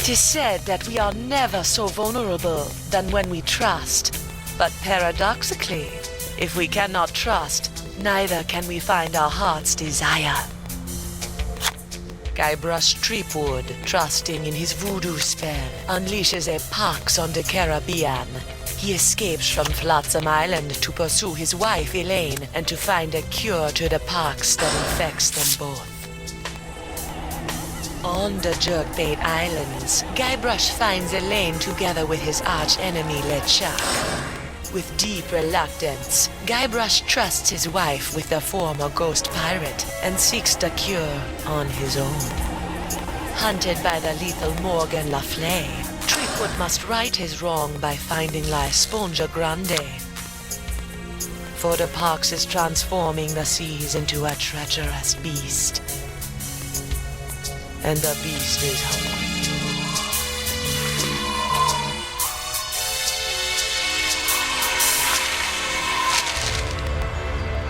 It is said that we are never so vulnerable than when we trust. But paradoxically, if we cannot trust, neither can we find our heart's desire. Guybrush Threepwood, trusting in his voodoo spell, unleashes a Pox on the Caribbean. He escapes from Flotsam Island to pursue his wife Elaine and to find a cure to the pox that infects them both. On the Jerkbait Islands, Guybrush finds Elaine together with his arch-enemy LeChuck. With deep reluctance, Guybrush trusts his wife with the former ghost pirate and seeks the cure on his own. Hunted by the lethal Morgan LeFlay, Threepwood must right his wrong by finding La Esponja Grande. For the pox is transforming the seas into a treacherous beast. And the beast is hungry.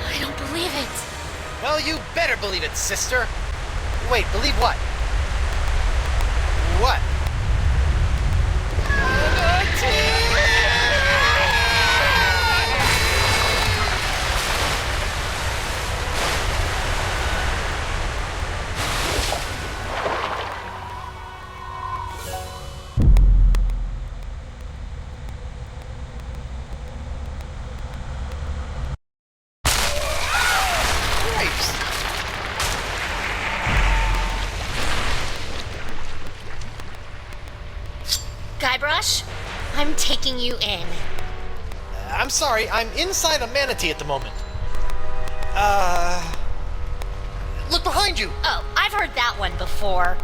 I don't believe it. Well, you better believe it, sister. Wait, believe what? What? Guybrush, I'm taking you in. I'm sorry, I'm inside a manatee at the moment. Look behind you! Oh, I've heard that one before.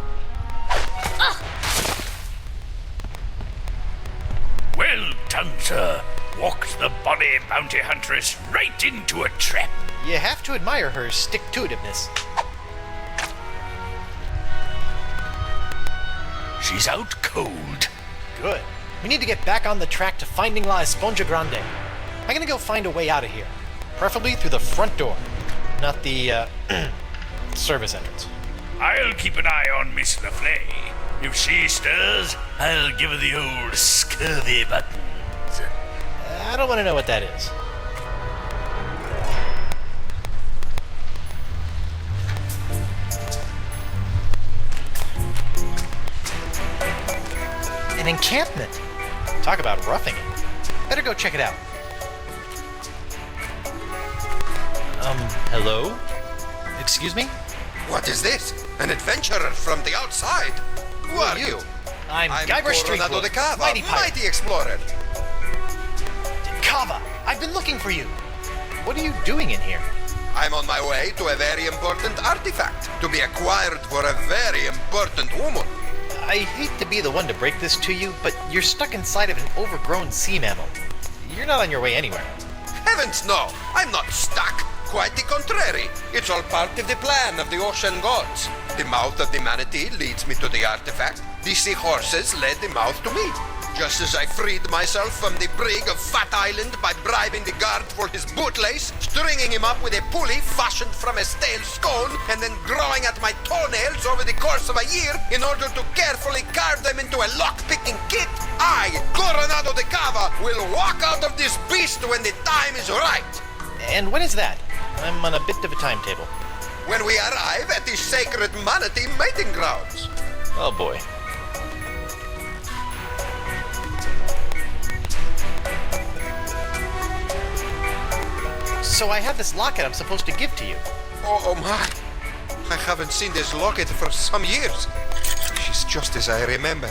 Ugh. Well done, sir. Walked the bonny bounty huntress right into a trap. You have to admire her stick-to-itiveness. She's out cold. Good. We need to get back on the track to finding La Esponja Grande. I'm gonna go find a way out of here. Preferably through the front door, not the, service entrance. I'll keep an eye on Miss LeFlay. If she stirs, I'll give her the old scurvy buttons. I don't want to know what that is. An encampment. Talk about roughing it. Better go check it out. Hello? Excuse me? What is this? An adventurer from the outside? Who are you? I'm Guybrush Coronado De Cava, mighty pirate. mighty explorer. Cava, I've been looking for you. What are you doing in here? I'm on my way to a very important artifact to be acquired for a very important woman. I hate to be the one to break this to you, but you're stuck inside of an overgrown sea mammal. You're not on your way anywhere. Heavens no, I'm not stuck. Quite the contrary. It's all part of the plan of the ocean gods. The mouth of the manatee leads me to the artifact. The seahorses led the mouth to me. Just as I freed myself from the brig of Fat Island by bribing the guard for his bootlace, stringing him up with a pulley fashioned from a stale scone, and then growing at my toenails over the course of a year in order to carefully carve them into a lock-picking kit, I, Coronado De Cava, will walk out of this beast when the time is right. And when is that? I'm on a bit of a timetable. When we arrive at the sacred manatee mating grounds. Oh boy. So I have this locket I'm supposed to give to you. Oh my. I haven't seen this locket for some years. She's just as I remember.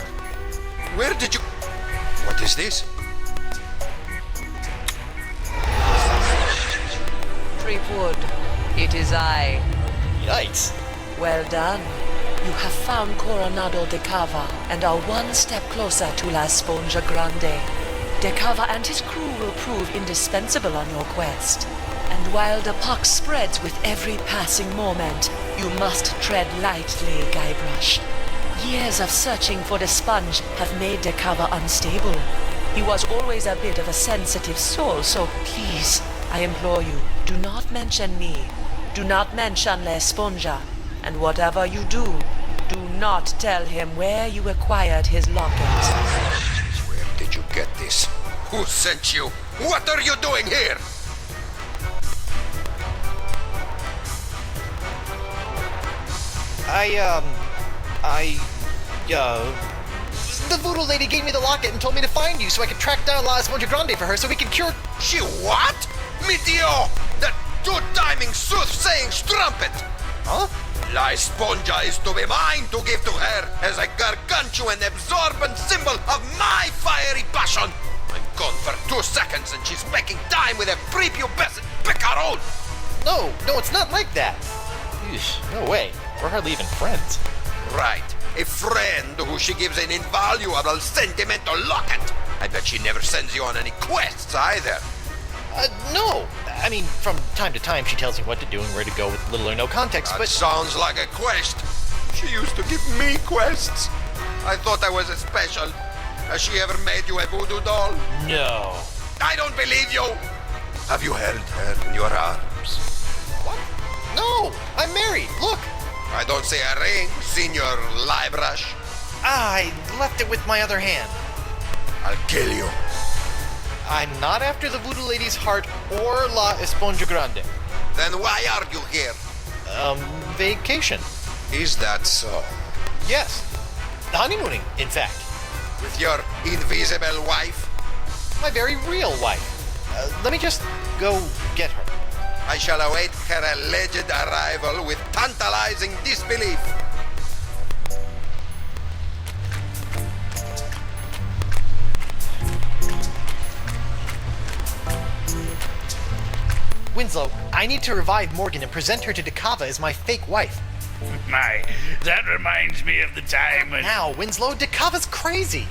Where did you... What is this? Threepwood, it is I. Yikes. Well done. You have found Coronado De Cava and are one step closer to La Esponja Grande. De Cava and his crew will prove indispensable on your quest. And while the pox spreads with every passing moment, you must tread lightly, Guybrush. Years of searching for the sponge have made De Cava unstable. He was always a bit of a sensitive soul, so please, I implore you, do not mention me. Do not mention La Esponja. And whatever you do, Do not tell him where you acquired his locket. Where did you get this? Who sent you? What are you doing here? The voodoo lady gave me the locket and told me to find you so I could track down La Esponja Grande for her so we could cure... She what? Meteor! That two-timing soothsaying strumpet! Huh? La Esponja is to be mine to give to her as a gargantuan absorbent symbol of my fiery passion! I'm gone for 2 seconds and she's making time with a prepubescent picaron! No, it's not like that. Eesh, no way. We're hardly even friends. Right. A friend who she gives an invaluable sentimental locket. I bet she never sends you on any quests either. No. I mean, from time to time she tells me what to do and where to go with little or no context, That but... sounds like a quest. She used to give me quests. I thought I was a special. Has she ever made you a voodoo doll? No. I don't believe you. Have you held her in your arms? What? No, I'm married. Look. I don't see a ring, Senor Guybrush. I left it with my other hand. I'll kill you. I'm not after the voodoo lady's heart or La Esponja Grande. Then why are you here? Vacation. Is that so? Yes. Honeymooning, in fact. With your invisible wife? My very real wife. Let me just go get her. I shall await her alleged arrival with tantalizing disbelief. Winslow, I need to revive Morgan and present her to De Cava as my fake wife. My, that reminds me of the time when... Now, Winslow, De Cava's crazy.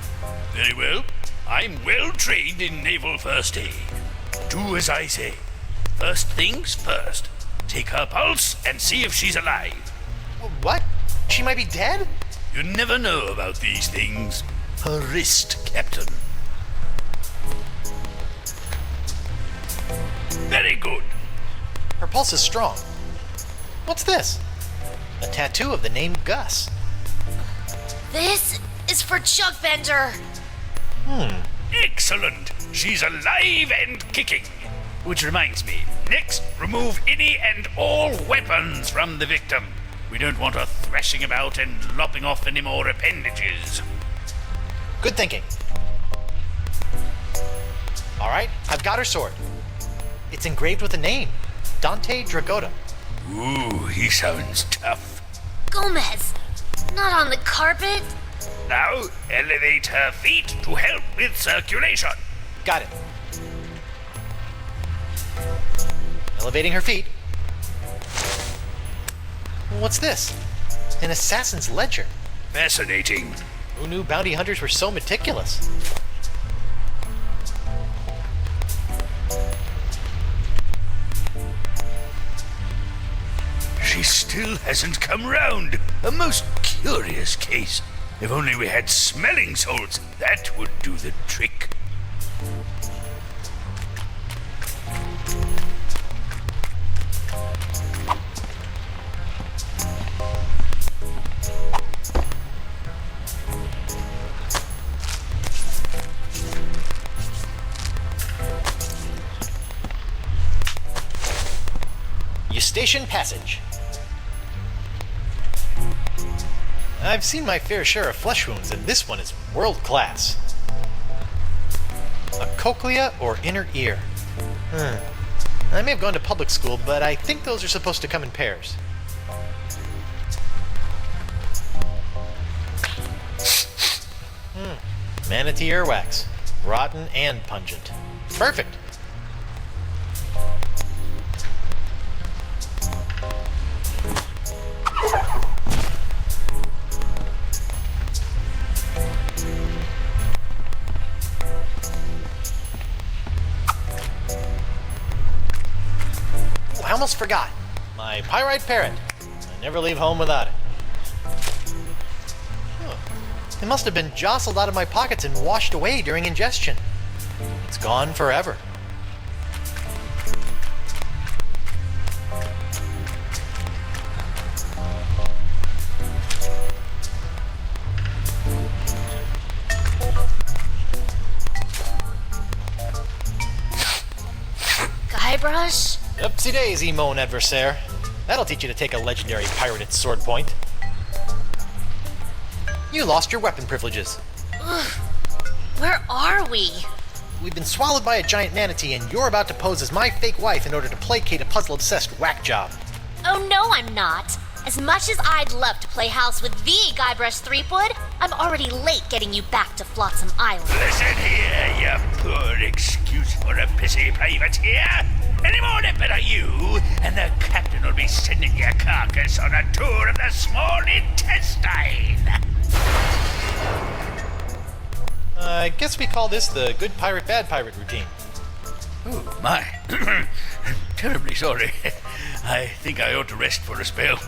Very well. I'm well trained in naval first aid. Do as I say. First things first. Take her pulse and see if she's alive. What? She might be dead? You never know about these things. Her wrist, Captain. Very good. Her pulse is strong. What's this? A tattoo of the name Gus. This is for Chuck Bender. Excellent. She's alive and kicking. Which reminds me, next, remove any and all weapons from the victim. We don't want her thrashing about and lopping off any more appendages. Good thinking. All right, I've got her sword. It's engraved with a name, Dante Dragotta. Ooh, he sounds tough. Gomez, not on the carpet. Now, elevate her feet to help with circulation. Got it. Elevating her feet. What's this? An assassin's ledger. Fascinating. Who knew bounty hunters were so meticulous? She still hasn't come round. A most curious case. If only we had smelling salts, that would do the trick. Eustachian Passage. I've seen my fair share of flesh wounds, and this one is world class. A cochlea or inner ear. I may have gone to public school, but I think those are supposed to come in pairs. Manatee earwax. Rotten and pungent. Perfect. I almost forgot. My pyrite parrot. I never leave home without it. It must have been jostled out of my pockets and washed away during ingestion. It's gone forever. Guybrush. Upsy daisy, mon adversaire. That'll teach you to take a legendary pirated sword point. You lost your weapon privileges. Ugh. Where are we? We've been swallowed by a giant manatee, and you're about to pose as my fake wife in order to placate a puzzle-obsessed whack job. Oh no, I'm not. As much as I'd love to play house with the Guybrush Threepwood, I'm already late getting you back to Flotsam Island. Listen here, you poor excuse for a pissy privateer. Any more nipping at you, and the captain will be sending your carcass on a tour of the small intestine. I guess we call this the good pirate, bad pirate routine. Oh, my. I'm terribly sorry. I think I ought to rest for a spell.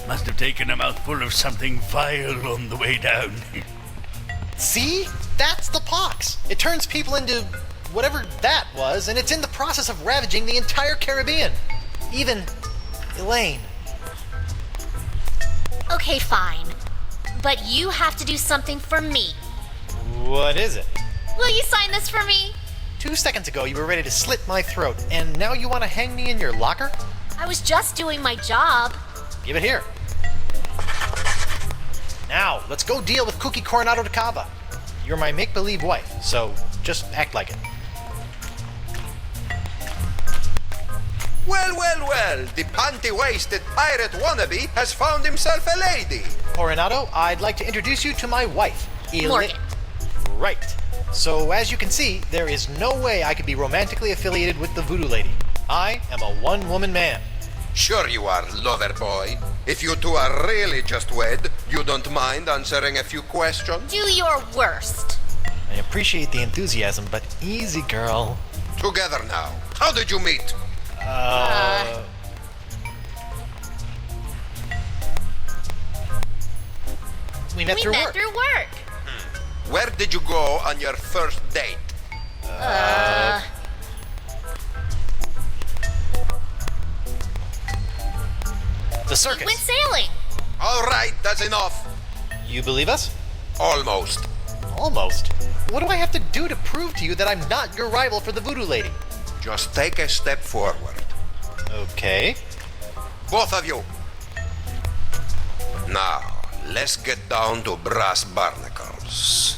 Must have taken a mouthful of something vile on the way down. See? That's the pox. It turns people into whatever that was, and it's in the process of ravaging the entire Caribbean. Even Elaine. Okay, fine. But you have to do something for me. What is it? Will you sign this for me? 2 seconds ago, you were ready to slit my throat, and now you want to hang me in your locker? I was just doing my job. Give it here. Now, let's go deal with Cookie Coronado De Cava. You're my make-believe wife, so just act like it. Well, well, well, the panty-waisted pirate wannabe has found himself a lady. Coronado, I'd like to introduce you to my wife, Morgan. Right. So, as you can see, there is no way I could be romantically affiliated with the voodoo lady. I am a one-woman man. Sure you are, lover boy. If you two are really just wed, you don't mind answering a few questions? Do your worst. I appreciate the enthusiasm, but easy, girl. Together now. How did you meet? We met through work. through work. Where did you go on your first date? The circus. Went sailing. All right, that's enough. You believe us? Almost. Almost. What do I have to do to prove to you that I'm not your rival for the voodoo lady? Just take a step forward. Okay. Both of you. Now, let's get down to brass barnacles.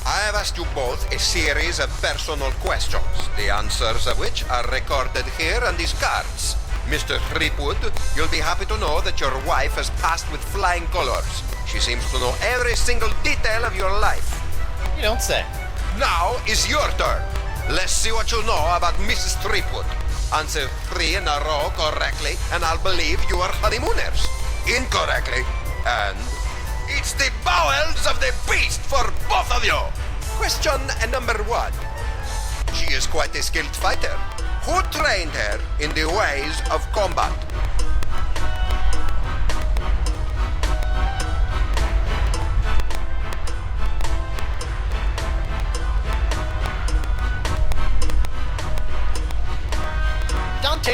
I have asked you both a series of personal questions, the answers of which are recorded here on these cards. Mr. Threepwood, you'll be happy to know that your wife has passed with flying colors. She seems to know every single detail of your life. You don't say. Now is your turn. Let's see what you know about Mrs. Threepwood. Answer 3 in a row correctly, and I'll believe you are honeymooners. Incorrectly, and it's the bowels of the beast for both of you. Question number 1. She is quite a skilled fighter. Who trained her in the ways of combat?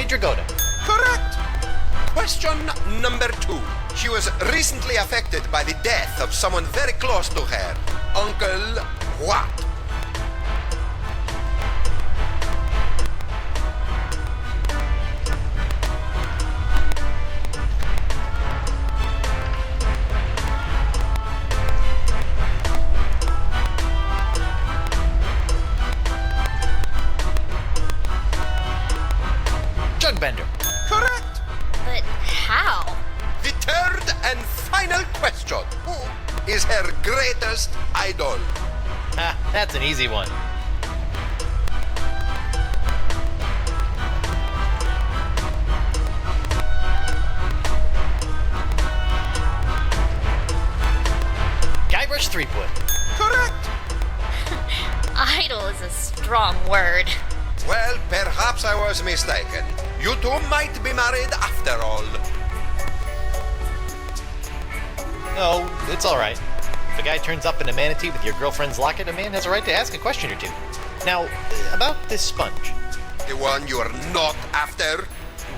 Dragoda. Correct. Question number 2. She was recently affected by the death of someone very close to her. Uncle what? Jugbender. Correct. But how? The third and final question. Who is her greatest idol? Ah, that's an easy one. Guybrush Threepwood. Correct. Idol is a strong word. Well, perhaps I was mistaken. You two might be married after all. Oh, it's all right. If a guy turns up in a manatee with your girlfriend's locket, a man has a right to ask a question or two. Now, about this sponge. The one you're not after?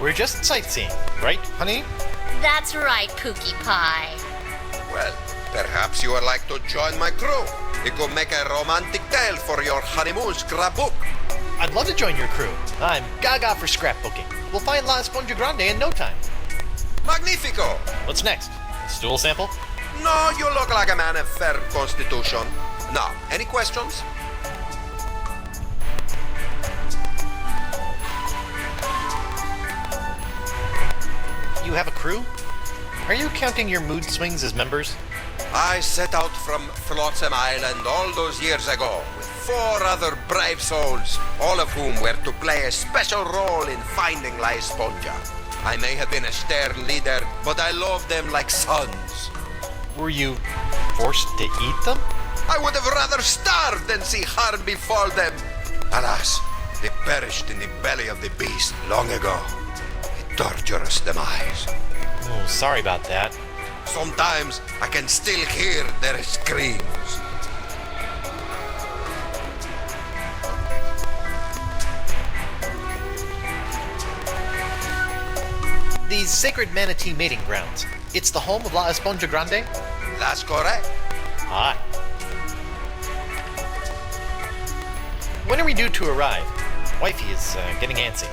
We're just sightseeing, right, honey? That's right, Pookie Pie. Well, Perhaps you would like to join my crew. It could make a romantic tale for your honeymoon scrapbook. I'd love to join your crew. I'm gaga for scrapbooking. We'll find La Esponja Grande in no time. Magnifico! What's next? Stool sample? No, you look like a man of fair constitution. Now, any questions? You have a crew? Are you counting your mood swings as members? I set out from Flotsam Island all those years ago with 4 other brave souls, all of whom were to play a special role in finding La Esponja. I may have been a stern leader, but I loved them like sons. Were you forced to eat them? I would have rather starved than see harm befall them. Alas, they perished in the belly of the beast long ago. A torturous demise. Oh, sorry about that. Sometimes I can still hear their screams. The sacred manatee mating grounds. It's the home of La Esponja Grande? That's correct. Hi. When are we due to arrive? Wifey is getting antsy.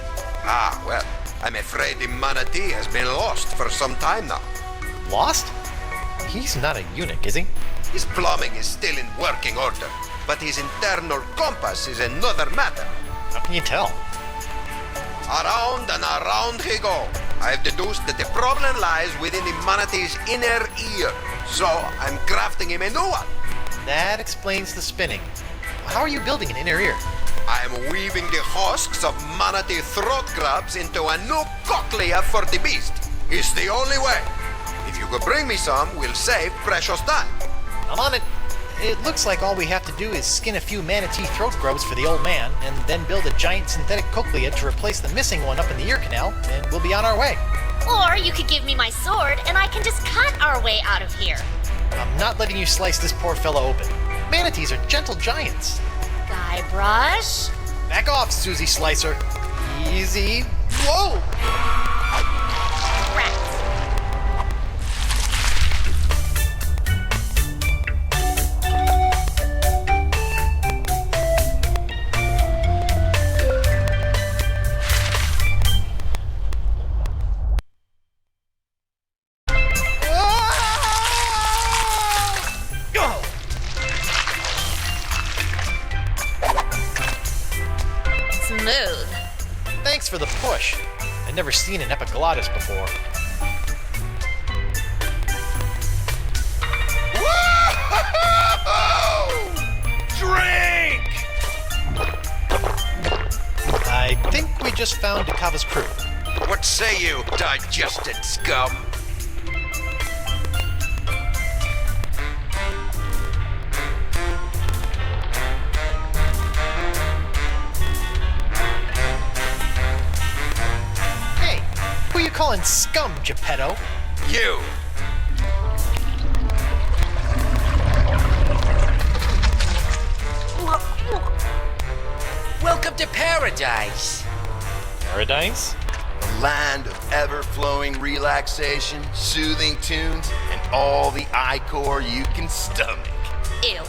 Ah, well, I'm afraid the manatee has been lost for some time now. Lost? He's not a eunuch, is he? His plumbing is still in working order, but his internal compass is another matter. How can you tell? Around and around he go. I've deduced that the problem lies within the manatee's inner ear, so I'm crafting him a new one. That explains the spinning. How are you building an inner ear? I am weaving the husks of manatee throat grabs into a new cochlea for the beast. It's the only way. If you could bring me some, we'll save precious time. I'm on it. It looks like all we have to do is skin a few manatee throat grubs for the old man, and then build a giant synthetic cochlea to replace the missing one up in the ear canal, and we'll be on our way. Or you could give me my sword and I can just cut our way out of here. I'm not letting you slice this poor fella open. Manatees are gentle giants. Guybrush? Back off, Susie Slicer. Easy. Whoa! Rat. Smooth. Thanks for the push. I've never seen an epiglottis before. Drink! I think we just found De Cava's crew. What say you, digested scum? Hey, who you calling scum, Geppetto? You! Welcome to paradise. Paradise? A land of ever-flowing relaxation, soothing tunes, and all the ichor you can stomach. Ew.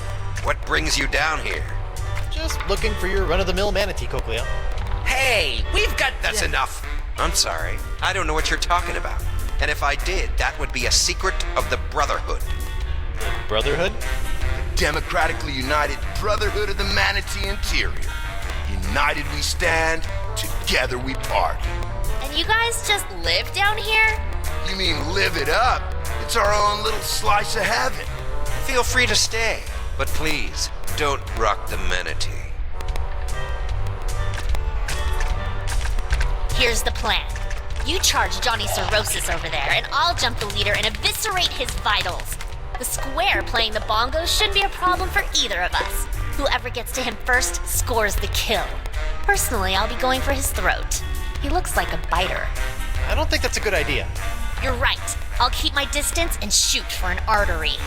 What brings you down here? Just looking for your run-of-the-mill manatee cochlea. Hey, we've got... That's enough. I'm sorry. I don't know what you're talking about. And if I did, that would be a secret of the Brotherhood. The Brotherhood? The democratically united brotherhood of the manatee interior. United we stand, together we party. And you guys just live down here? You mean live it up? It's our own little slice of heaven. Feel free to stay, but please, don't rock the manatee. Here's the plan. You charge Johnny Cirrhosis over there, and I'll jump the leader and eviscerate his vitals. The square playing the bongos shouldn't be a problem for either of us. Whoever gets to him first scores the kill. Personally, I'll be going for his throat. He looks like a biter. I don't think that's a good idea. You're right. I'll keep my distance and shoot for an artery.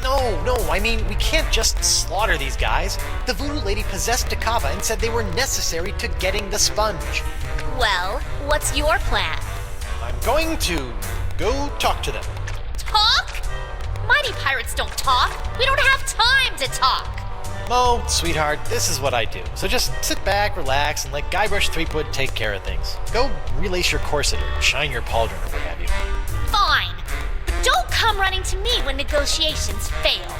No, I mean, we can't just slaughter these guys. The voodoo lady possessed De Cava and said they were necessary to getting the sponge. Well, what's your plan? I'm going to go talk to them. Talk? Mighty pirates don't talk. We don't have time to talk. Mo, sweetheart, this is what I do. So just sit back, relax, and let Guybrush Threepwood take care of things. Go relace your corset or shine your pauldron or what have you. Fine. But don't come running to me when negotiations fail.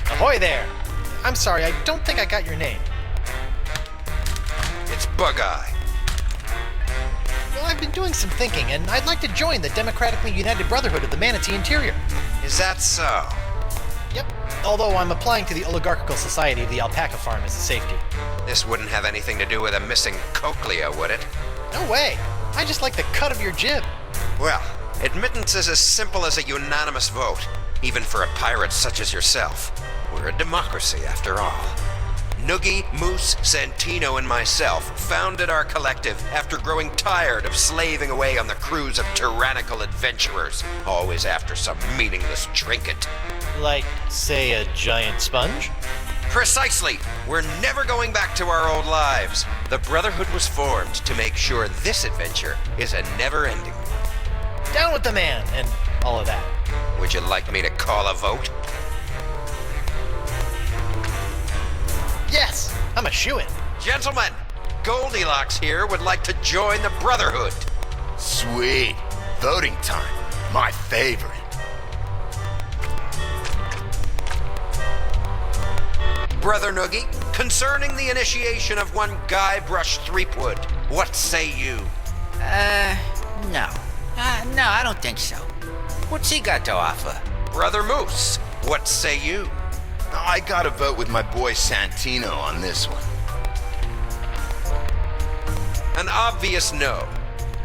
Ahoy there! I'm sorry, I don't think I got your name. It's Bug-Eye. Well, I've been doing some thinking, and I'd like to join the Democratically United Brotherhood of the Manatee Interior. Is that so? Yep, although I'm applying to the Oligarchical Society of the Alpaca Farm as a safety. This wouldn't have anything to do with a missing cochlea, would it? No way! I just like the cut of your jib. Well, admittance is as simple as a unanimous vote, even for a pirate such as yourself. We're a democracy, after all. Noogie, Moose, Santino, and myself founded our collective after growing tired of slaving away on the crews of tyrannical adventurers, always after some meaningless trinket. Like, say, a giant sponge? Precisely! We're never going back to our old lives. The Brotherhood was formed to make sure this adventure is a never-ending. Down with the man, and all of that. Would you like me to call a vote? Yes! I'm a shoo-in. Gentlemen, Goldilocks here would like to join the Brotherhood. Sweet. Voting time. My favorite. Brother Noogie, concerning the initiation of one Guybrush Threepwood, what say you? No. No, I don't think so. What's he got to offer? Brother Moose, what say you? I gotta vote with my boy Santino on this one. An obvious no.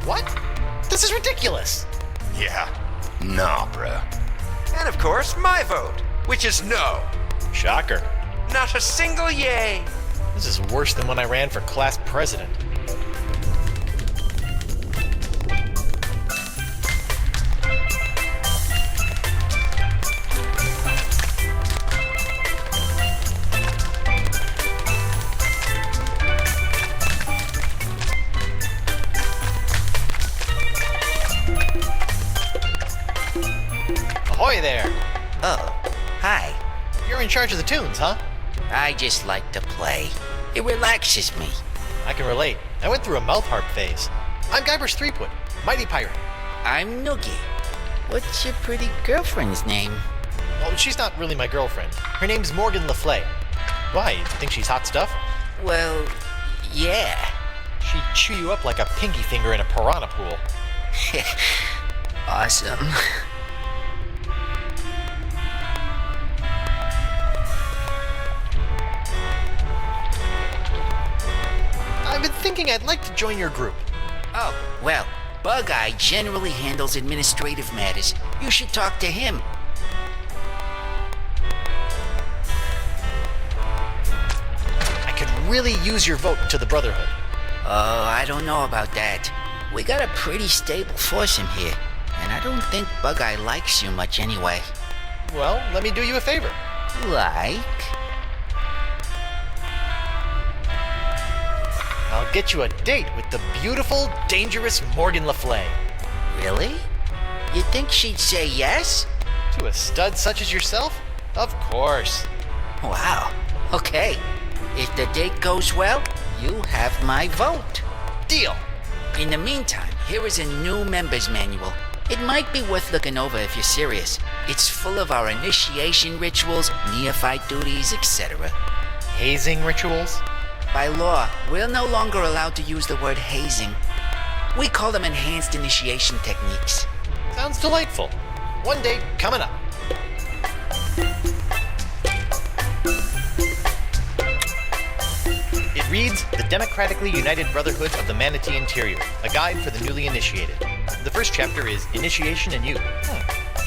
What? This is ridiculous. Yeah. Nah, bro. And of course, my vote, which is no. Shocker. Not a single yay. This is worse than when I ran for class president. Ahoy there! Oh, hi. You're in charge of the tunes, huh? I just like to play. It relaxes me. I can relate. I went through a mouth harp phase. I'm Guybrush Threepwood, mighty pirate. I'm Noogie. What's your pretty girlfriend's name? Well, she's not really my girlfriend. Her name's Morgan LeFlay. Why, you think she's hot stuff? Well, yeah. She'd chew you up like a pinky finger in a piranha pool. Awesome. I've been thinking I'd like to join your group. Oh, well, Bug-Eye generally handles administrative matters. You should talk to him. I could really use your vote to the Brotherhood. Oh, I don't know about that. We got a pretty stable foursome here, and I don't think Bug-Eye likes you much anyway. Well, let me do you a favor. Like? I'll get you a date with the beautiful, dangerous Morgan LeFlay. Really? You think she'd say yes? To a stud such as yourself? Of course. Wow. Okay. If the date goes well, you have my vote. Deal. In the meantime, here is a new member's manual. It might be worth looking over if you're serious. It's full of our initiation rituals, neophyte duties, etc. Hazing rituals? By law, we're no longer allowed to use the word hazing. We call them enhanced initiation techniques. Sounds delightful. One date coming up. It reads, The Democratically United Brotherhood of the Manatee Interior, a guide for the newly initiated. The first chapter is Initiation and You.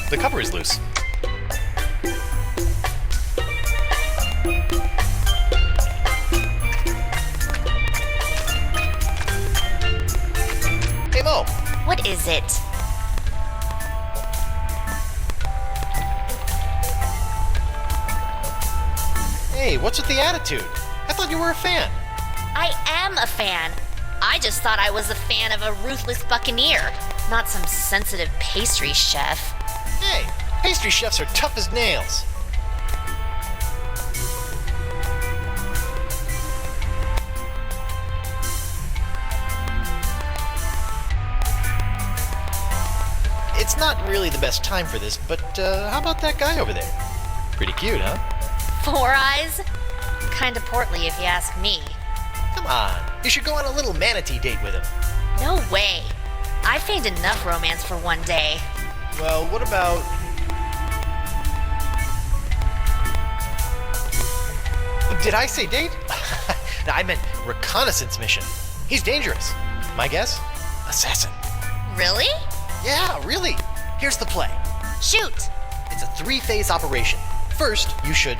The cover is loose. Hey Mo, What is it? Hey, what's with the attitude? I thought you were a fan. I am a fan. I just thought I was a fan of a ruthless buccaneer, not some sensitive pastry chef. Hey, pastry chefs are tough as nails. It's not really the best time for this, but how about that guy over there? Pretty cute, huh? 4 eyes? Kinda portly if you ask me. Come on, you should go on a little manatee date with him. No way. I feigned enough romance for one day. Well, what about... Did I say date? No, I meant reconnaissance mission. He's dangerous. My guess? Assassin. Really? Yeah, really. Here's the play. Shoot! It's a 3-phase operation. First, you should...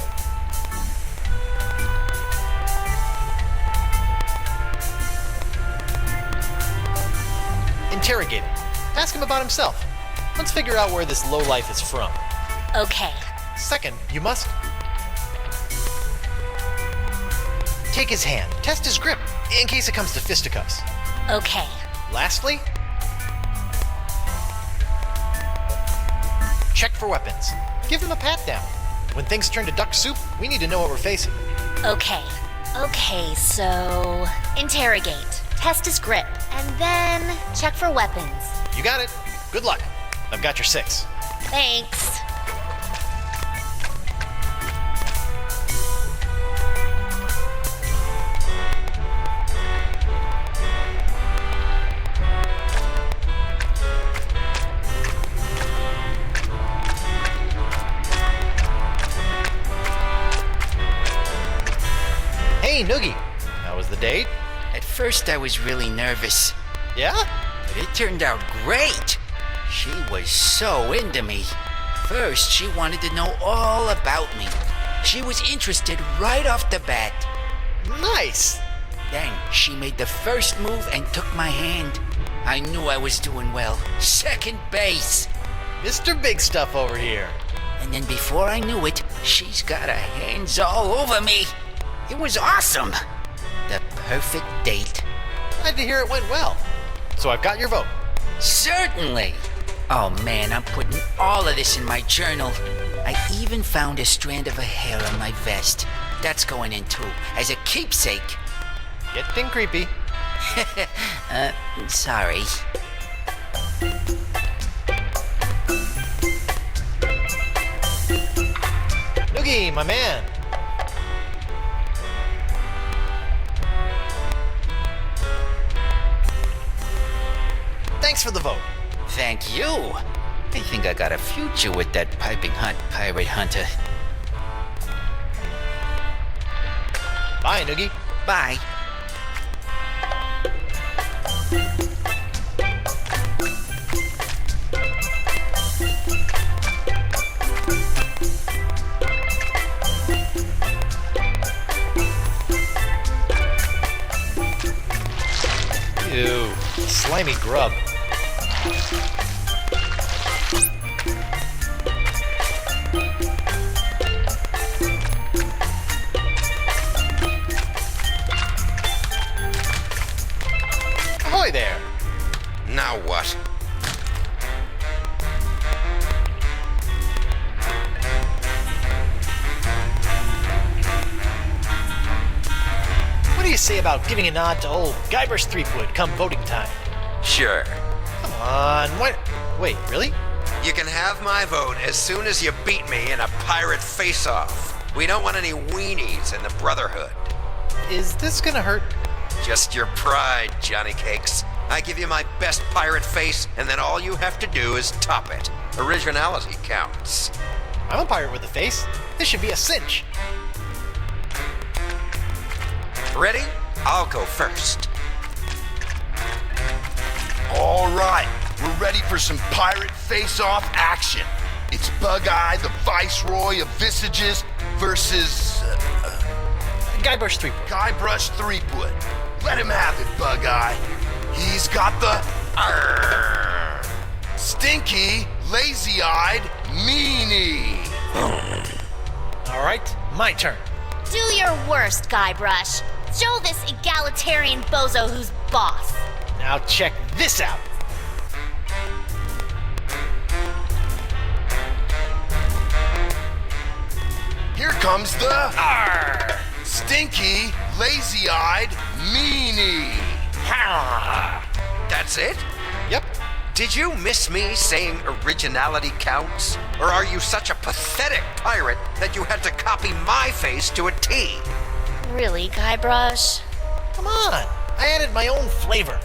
interrogate him. Ask him about himself. Let's figure out where this lowlife is from. Okay. Second, you must... take his hand. Test his grip, in case it comes to fisticuffs. Okay. Lastly... check for weapons. Give him a pat-down. When things turn to duck soup, we need to know what we're facing. Okay. Okay, so... interrogate. Test his grip. And then check for weapons. You got it. Good luck. I've got your 6. Thanks. Hey, Noogie. How was the date? At first I was really nervous, Yeah? but it turned out great. She was so into me. First, she wanted to know all about me. She was interested right off the bat. Nice. Then she made the first move and took my hand. I knew I was doing well. Second base. Mr. Big Stuff over here. And then before I knew it, she's got her hands all over me. It was awesome. The perfect date. Glad to hear it went well. So I've got your vote. Certainly. Oh man, I'm putting all of this in my journal. I even found a strand of her hair on my vest. That's going in too, as a keepsake. Getting creepy. Sorry. Noogie, my man. Thanks for the vote. Thank you. I think I got a future with that piping hot pirate hunter. Bye, Noogie. Bye. Ew, slimy grub. Ahoy there! Now what? What do you say about giving a nod to old Guybrush Threepwood come voting time? Sure. Come on, what? Wait, really? You can have my vote as soon as you beat me in a pirate face-off. We don't want any weenies in the Brotherhood. Is this gonna hurt? Just your pride, Johnny Cakes. I give you my best pirate face, and then all you have to do is top it. Originality counts. I'm a pirate with a face. This should be a cinch. Ready? I'll go first. All right, we're ready for some pirate face-off action. It's Bug-Eye, the Viceroy of Visages, versus Guybrush Threepwood. Guybrush Threepwood. Let him have it, Bug-Eye. He's got the stinky, lazy-eyed meanie. All right, my turn. Do your worst, Guybrush. Show this egalitarian bozo who's boss. Now check this out. Here comes the stinky, lazy-eyed meanie. That's it? Yep. Did you miss me saying originality counts? Or are you such a pathetic pirate that you had to copy my face to a T? Really, Guybrush? Come on. I added my own flavor.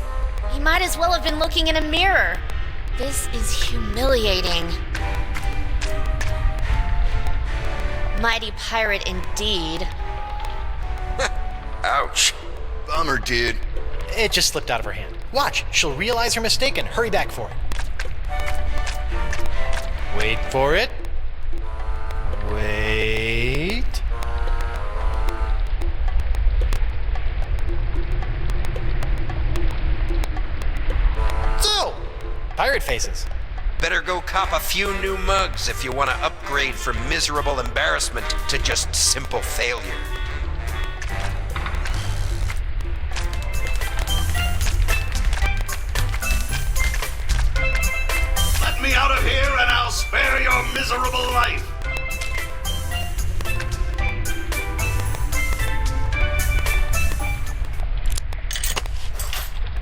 He might as well have been looking in a mirror. This is humiliating. Mighty pirate indeed. Ouch. Bummer, dude. It just slipped out of her hand. Watch, she'll realize her mistake and hurry back for it. Wait for it. Wait. So, pirate faces. Better go cop a few new mugs if you want to upgrade from miserable embarrassment to just simple failure. Let me out of here and I'll spare your miserable life.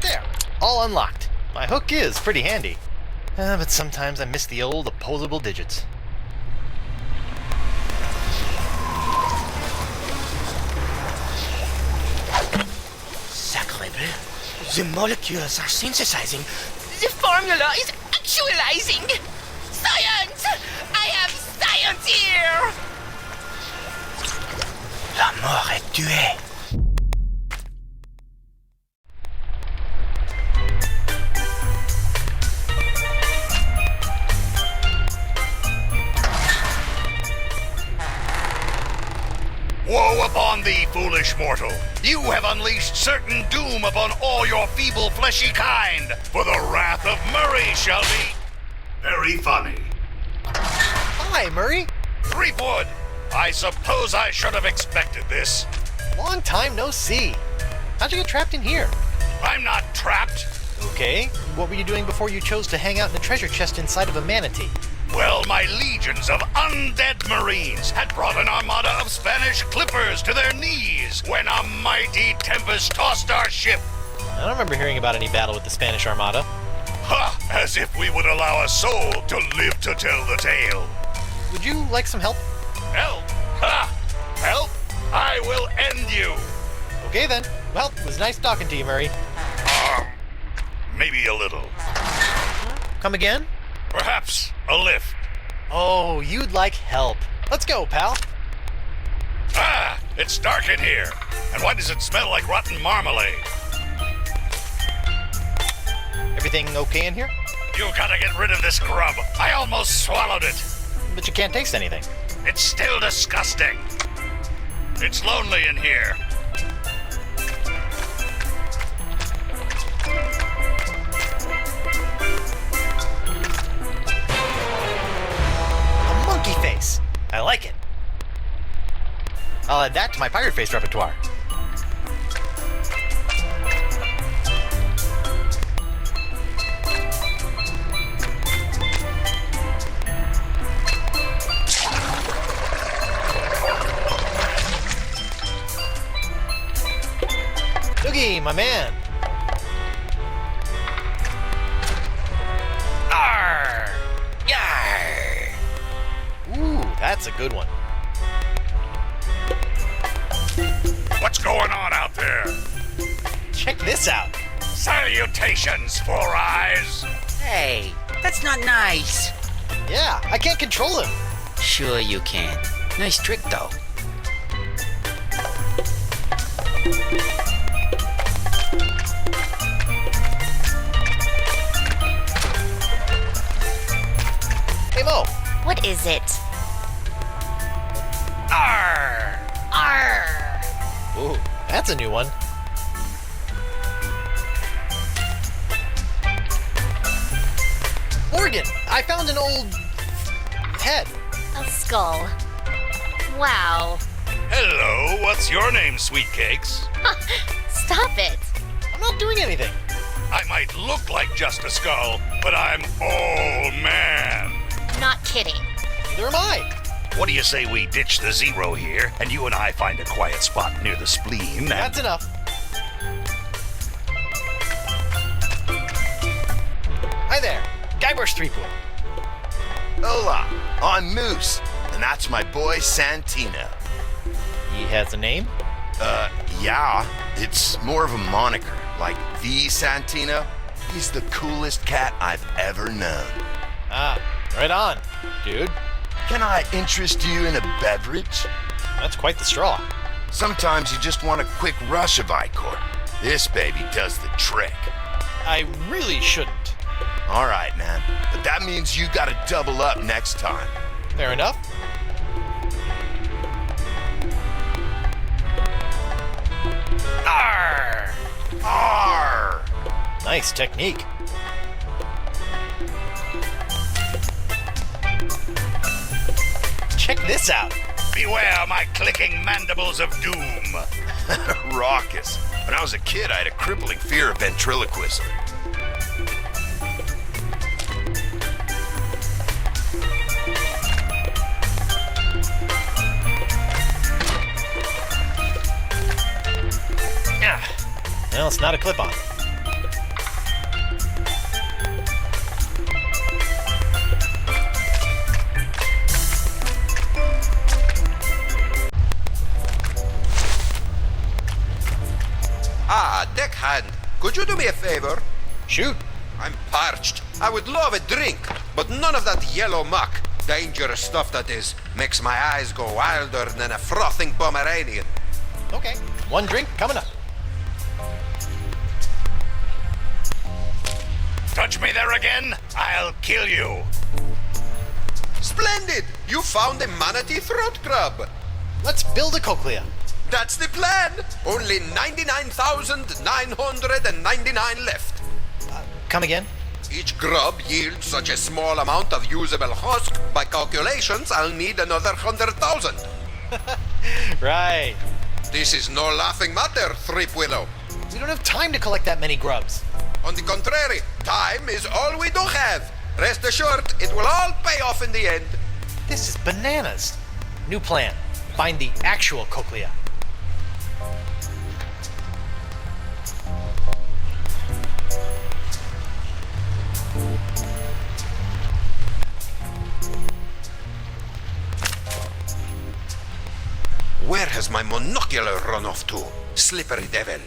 There, all unlocked. My hook is pretty handy. But sometimes I miss the old opposable digits. Sacre bleu. The molecules are synthesizing. The formula is actualizing. Science! I have science here! La mort est tuée. Woe upon thee, foolish mortal! You have unleashed certain doom upon all your feeble fleshy kind, for the wrath of Murray shall be very funny. Hi, Murray. Threepwood, I suppose I should have expected this. Long time no see. How'd you get trapped in here? I'm not trapped. Okay, what were you doing before you chose to hang out in a treasure chest inside of a manatee? Well, my legions of undead marines had brought an armada of Spanish clippers to their knees when a mighty tempest tossed our ship. I don't remember hearing about any battle with the Spanish Armada. Ha! As if we would allow a soul to live to tell the tale. Would you like some help? Help! Ha! Help! I will end you! Okay then. Well, it was nice talking to you, Murray. Maybe a little. Come again? Perhaps a lift. Oh, you'd like help. Let's go, pal. Ah! It's dark in here. And why does it smell like rotten marmalade? Everything okay in here? You gotta get rid of this grub. I almost swallowed it. But you can't taste anything. It's still disgusting. It's lonely in here. A monkey face. I like it. I'll add that to my pirate face repertoire. Doogie, my man. Arr! Yar! Ooh, that's a good one. What's going on out there? Check this out. Salutations, Four Eyes. Hey, that's not nice. Yeah, I can't control him. Sure you can. Nice trick, though. Hey, Mo. What is it? Arr! Arr! Ooh, that's a new one. Morgan, I found an old head. A skull. Wow. Hello, what's your name, Sweet Cakes? Stop it. I'm not doing anything. I might look like just a skull, but I'm all man. Not kidding. Neither am I. What do you say we ditch the zero here, and you and I find a quiet spot near the spleen? And... That's enough. Hi there, Guybrush Threepwood. Hola, I'm Moose, and that's my boy Santino. He has a name? Yeah, it's more of a moniker, like the Santino. He's the coolest cat I've ever known. Ah, right on, dude. Can I interest you in a beverage? That's quite the straw. Sometimes you just want a quick rush of Icor. This baby does the trick. I really shouldn't. All right, man, but that means you gotta double up next time. Fair enough. Arr! Arr! Nice technique. Check this out. Beware my clicking mandibles of doom. Raucous. When I was a kid, I had a crippling fear of ventriloquism. Well, it's not a clip-on. Ah, deckhand, could you do me a favor? Shoot. I'm parched. I would love a drink, but none of that yellow muck, dangerous stuff that is, makes my eyes go wilder than a frothing Pomeranian. Okay, one drink coming up. Touch me there again, I'll kill you. Splendid! You found a manatee throat grub. Let's build a cochlea. That's the plan. Only 99,999 left. Come again? Each grub yields such a small amount of usable husk. By calculations, I'll need another 100,000. Right. This is no laughing matter, Threepwood. We don't have time to collect that many grubs. On the contrary, time is all we do have. Rest assured, it will all pay off in the end. This is bananas. New plan. Find the actual cochlea. Where has my monocular run off to? Slippery devil.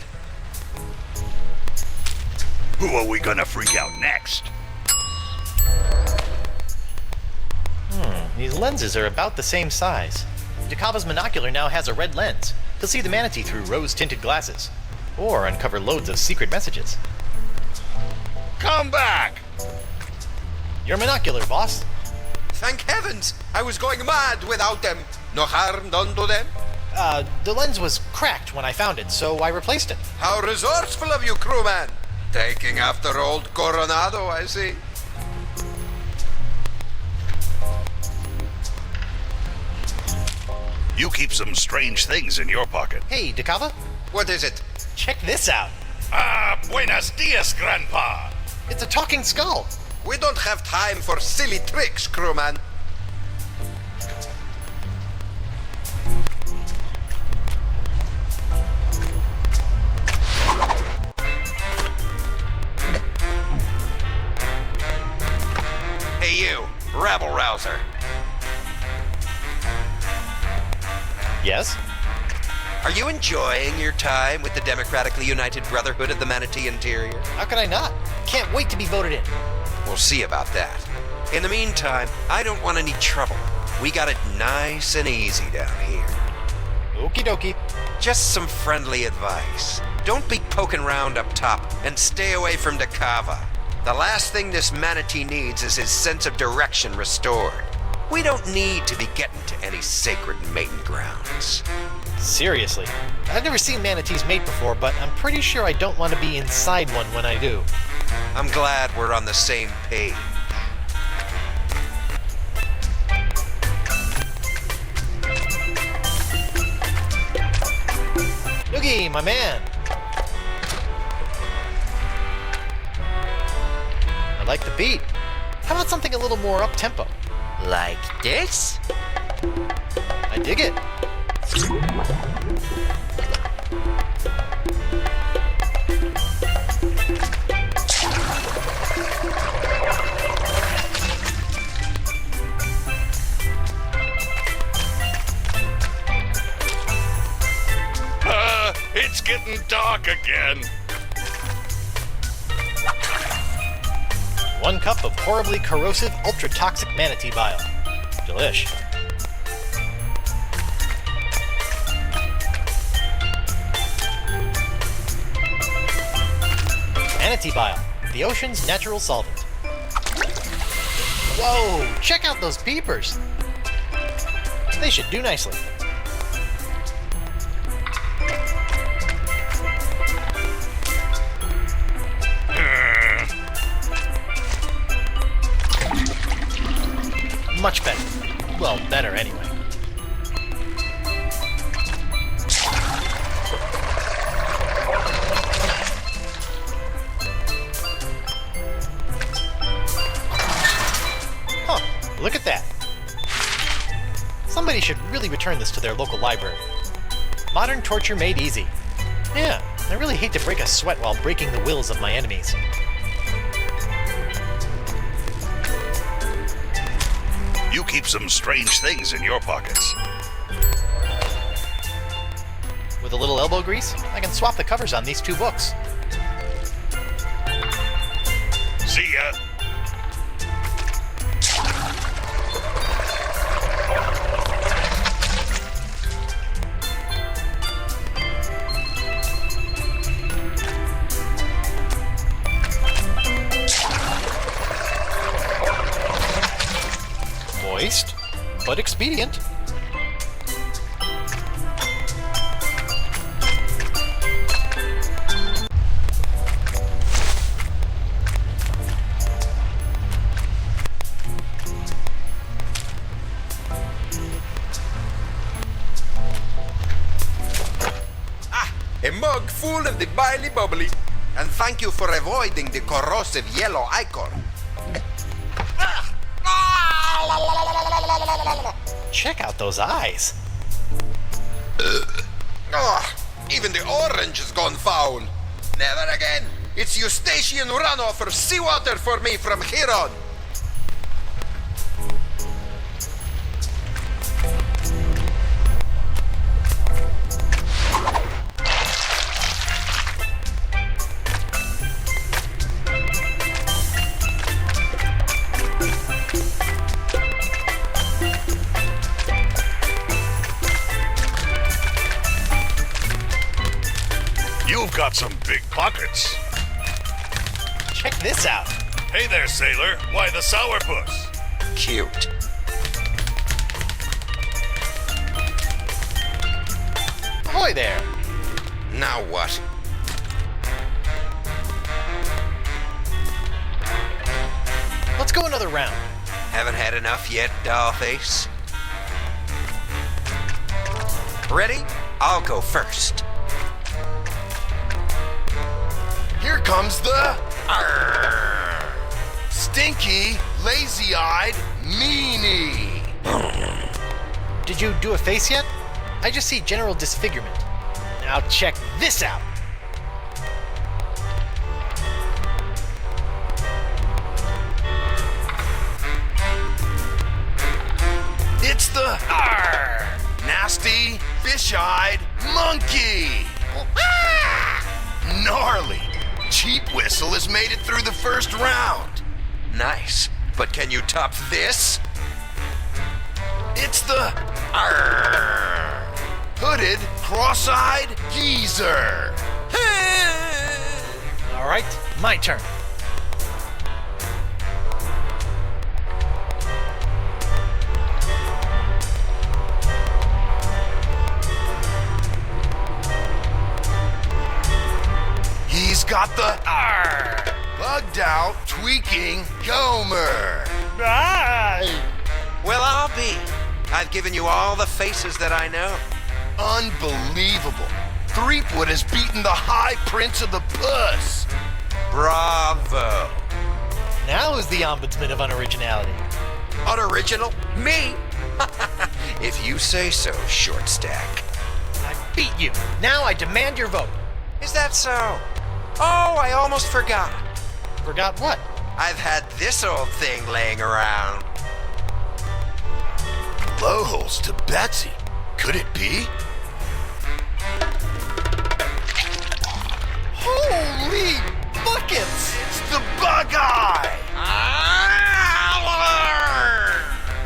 Who are we gonna freak out next? These lenses are about the same size. De Cava's monocular now has a red lens. He'll see the manatee through rose-tinted glasses. Or uncover loads of secret messages. Come back! Your monocular, boss. Thank heavens! I was going mad without them. No harm done to them? The lens was cracked when I found it, so I replaced it. How resourceful of you, crewman! Taking after old Coronado, I see. You keep some strange things in your pocket. Hey, De Cava, What is it? check this out. Ah, buenos dias, Grandpa. It's a talking skull. We don't have time for silly tricks, crewman. Hey you, rabble-rouser. Yes? Are you enjoying your time with the Democratically United Brotherhood of the Manatee Interior? How could I not? Can't wait to be voted in. We'll see about that. In the meantime, I don't want any trouble. We got it nice and easy down here. Okie dokie. Just some friendly advice. Don't be poking around up top, and stay away from De Cava. The last thing this manatee needs is his sense of direction restored. We don't need to be getting to any sacred mating grounds. Seriously. I've never seen manatees mate before, but I'm pretty sure I don't want to be inside one when I do. I'm glad we're on the same page. Hey, my man. I like the beat. How about something a little more up-tempo? Like this? I dig it. It's getting dark again. 1 cup of horribly corrosive, ultra-toxic manatee bile. Delish. Manatee bile, the ocean's natural solvent. Whoa, check out those peepers. They should do nicely. Much better. Well, better anyway. Huh, look at that. Somebody should really return this to their local library. Modern torture made easy. Yeah, I really hate to break a sweat while breaking the wills of my enemies. You keep some strange things in your pockets. With a little elbow grease, I can swap the covers on these 2 books. See ya. Moist, but expedient. A mug full of the biley bubbly. And thank you for avoiding the corrosive yellow ichor. Check out those eyes. Even the orange has gone foul. Never again. It's Eustachian runoff or seawater for me from here on. You've got some big pockets. Check this out. Hey there, sailor. Why the sourpuss? Cute. Ahoy there. Now what? Let's go another round. Haven't had enough yet, dollface? Ready? I'll go first. Here comes the stinky, lazy-eyed meanie. Did you do a face yet? I just see general disfigurement. Now check this out. It's the nasty, fish-eyed monkey. Gnarly. Cheap Whistle has made it through the first round. Nice. But can you top this? It's the hooded, cross-eyed geezer. All right, my turn. He's got the bugged out, tweaking Gomer. Well, I'll be. I've given you all the faces that I know. Unbelievable. Threepwood has beaten the High Prince of the Puss. Bravo. Now who's the ombudsman of unoriginality? Unoriginal? Me? If you say so, short stack. I beat you. Now I demand your vote. Is that so? Oh, I almost forgot. Forgot what? I've had this old thing laying around. Blowholes to Betsy. Could it be? Holy buckets! It's the Bug Eye!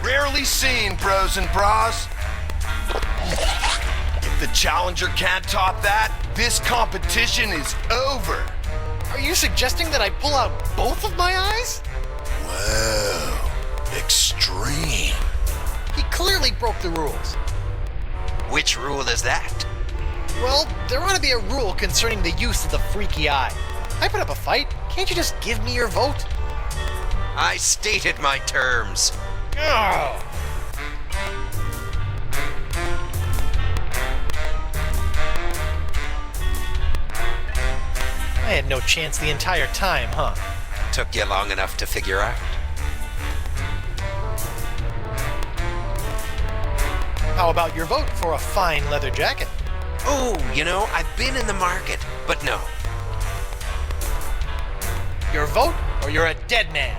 Rarely seen, bros and bras. If the challenger can't top that, this competition is over. Are you suggesting that I pull out both of my eyes? Whoa, extreme. He clearly broke the rules. Which rule is that? Well, there ought to be a rule concerning the use of the freaky eye. I put up a fight. Can't you just give me your vote? I stated my terms. Oh. I had no chance the entire time, huh? Took you long enough to figure out. How about your vote for a fine leather jacket? Oh, I've been in the market, but no. Your vote, or you're a dead man?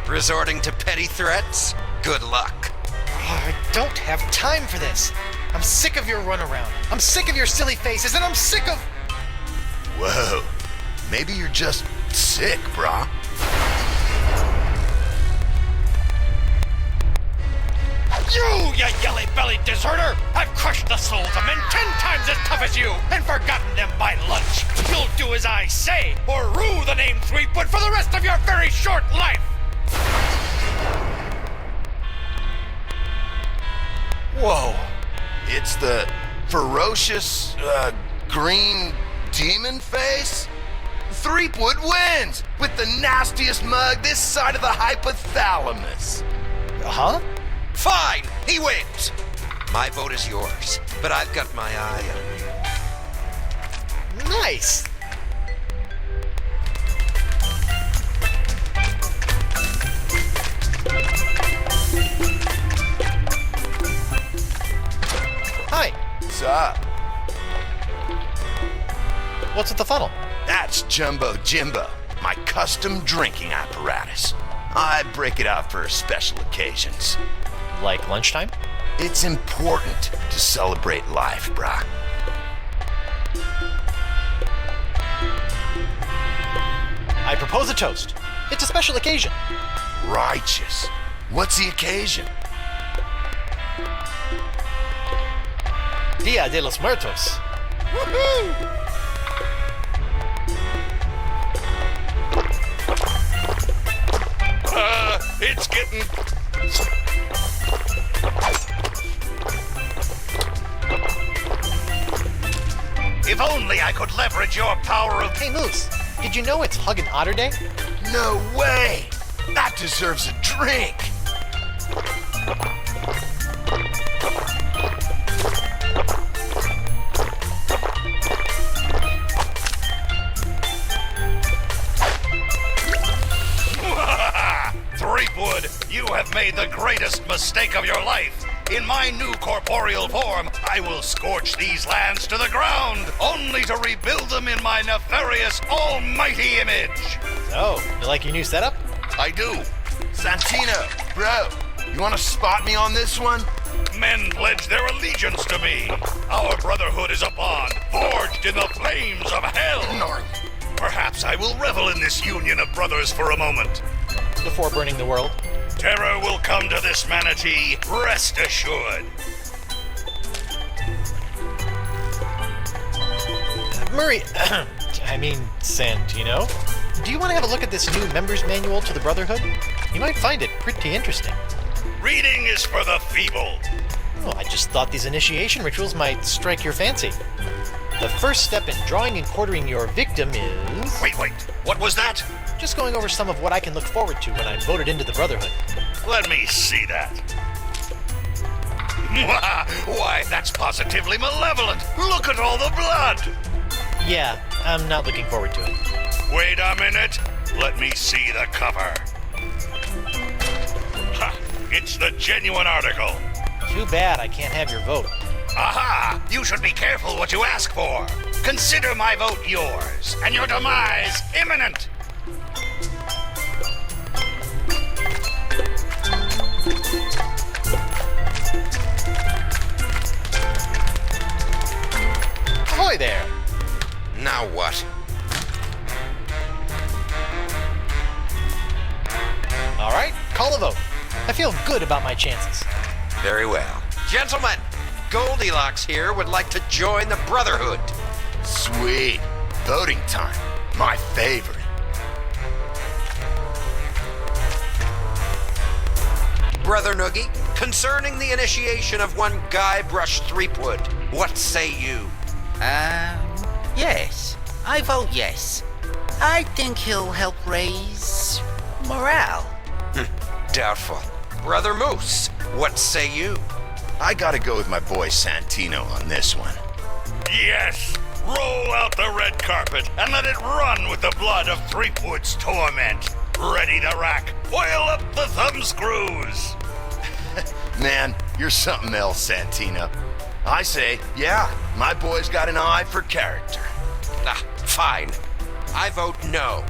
Resorting to petty threats? Good luck. I don't have time for this. I'm sick of your runaround. I'm sick of your silly faces, and I'm sick of... Whoa, maybe you're just sick, brah. You yelly-bellied deserter! I've crushed the souls of men 10 times as tough as you and forgotten them by lunch. You'll do as I say, or rue the name Threepwood for the rest of your very short life! Whoa. It's the ferocious, green demon face? Threepwood wins with the nastiest mug this side of the hypothalamus. Huh? Fine, he wins. My vote is yours, but I've got my eye on you. Nice. Hi. What's up? What's with the funnel? That's Jumbo Jimbo, my custom drinking apparatus. I break it out for special occasions. Like lunchtime? It's important to celebrate life, brah. I propose a toast. It's a special occasion. Righteous. What's the occasion? Dia de los Muertos. Woohoo! It's getting... If only I could leverage your power of... Hey, Moose, did you know it's Hug and Otter Day? No way! That deserves a drink! Threepwood, you have made the greatest mistake of your life. In my new corporeal form, I will scorch these lands to the ground, only to rebuild them in my nefarious almighty image. So, you like your new setup? I do. Santino, bro, you wanna spot me on this one? Men pledge their allegiance to me. Our brotherhood is a bond, forged in the flames of hell. Perhaps I will revel in this union of brothers for a moment. Before burning the world? Terror will come to this manatee, rest assured. Murray, Santino, do you want to have a look at this new member's manual to the Brotherhood? You might find it pretty interesting. Reading is for the feeble. Oh, I just thought these initiation rituals might strike your fancy. The first step in drawing and quartering your victim is... Wait, what was that? Just going over some of what I can look forward to when I'm voted into the Brotherhood. Let me see that. Why, that's positively malevolent. Look at all the blood. Yeah, I'm not looking forward to it. Wait a minute. Let me see the cover. Ha! It's the genuine article. Too bad I can't have your vote. Aha! You should be careful what you ask for. Consider my vote yours, and your demise imminent. Ahoy there! Now what? All right, call a vote. I feel good about my chances. Very well. Gentlemen, Goldilocks here would like to join the Brotherhood. Sweet. Voting time. My favorite. Brother Noogie, concerning the initiation of one Guybrush Threepwood, what say you? Yes. I vote yes. I think he'll help raise morale. Doubtful. Brother Moose, what say you? I gotta go with my boy Santino on this one. Yes! Roll out the red carpet and let it run with the blood of Threepwood's torment. Ready to rack. Oil up the thumb screws. Man, you're something else, Santino. I say, yeah, my boy's got an eye for character. Fine. I vote no.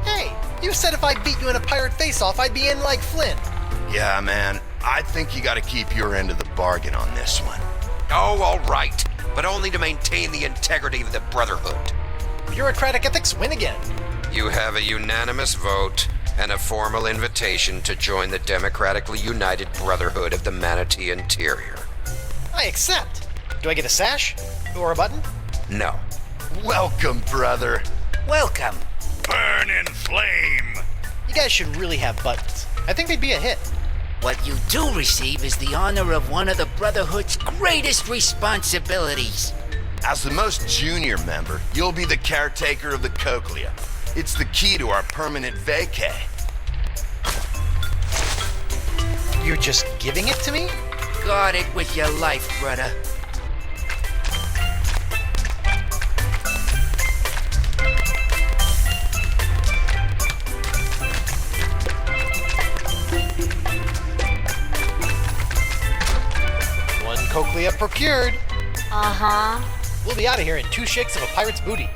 Hey, you said if I beat you in a pirate face-off, I'd be in like Flynn. Yeah, man, I think you gotta keep your end of the bargain on this one. Oh, all right. But only to maintain the integrity of the Brotherhood. Bureaucratic ethics win again. You have a unanimous vote and a formal invitation to join the democratically united Brotherhood of the Manatee Interior. I accept. Do I get a sash? Or a button? No. Welcome, brother. Welcome. Burn in flame. You guys should really have buttons. I think they'd be a hit. What you do receive is the honor of one of the Brotherhood's greatest responsibilities. As the most junior member, you'll be the caretaker of the cochlea. It's the key to our permanent vacay. You're just giving it to me? Guard it with your life, brother. One cochlea procured. Uh-huh. We'll be out of here in 2 shakes of a pirate's booty.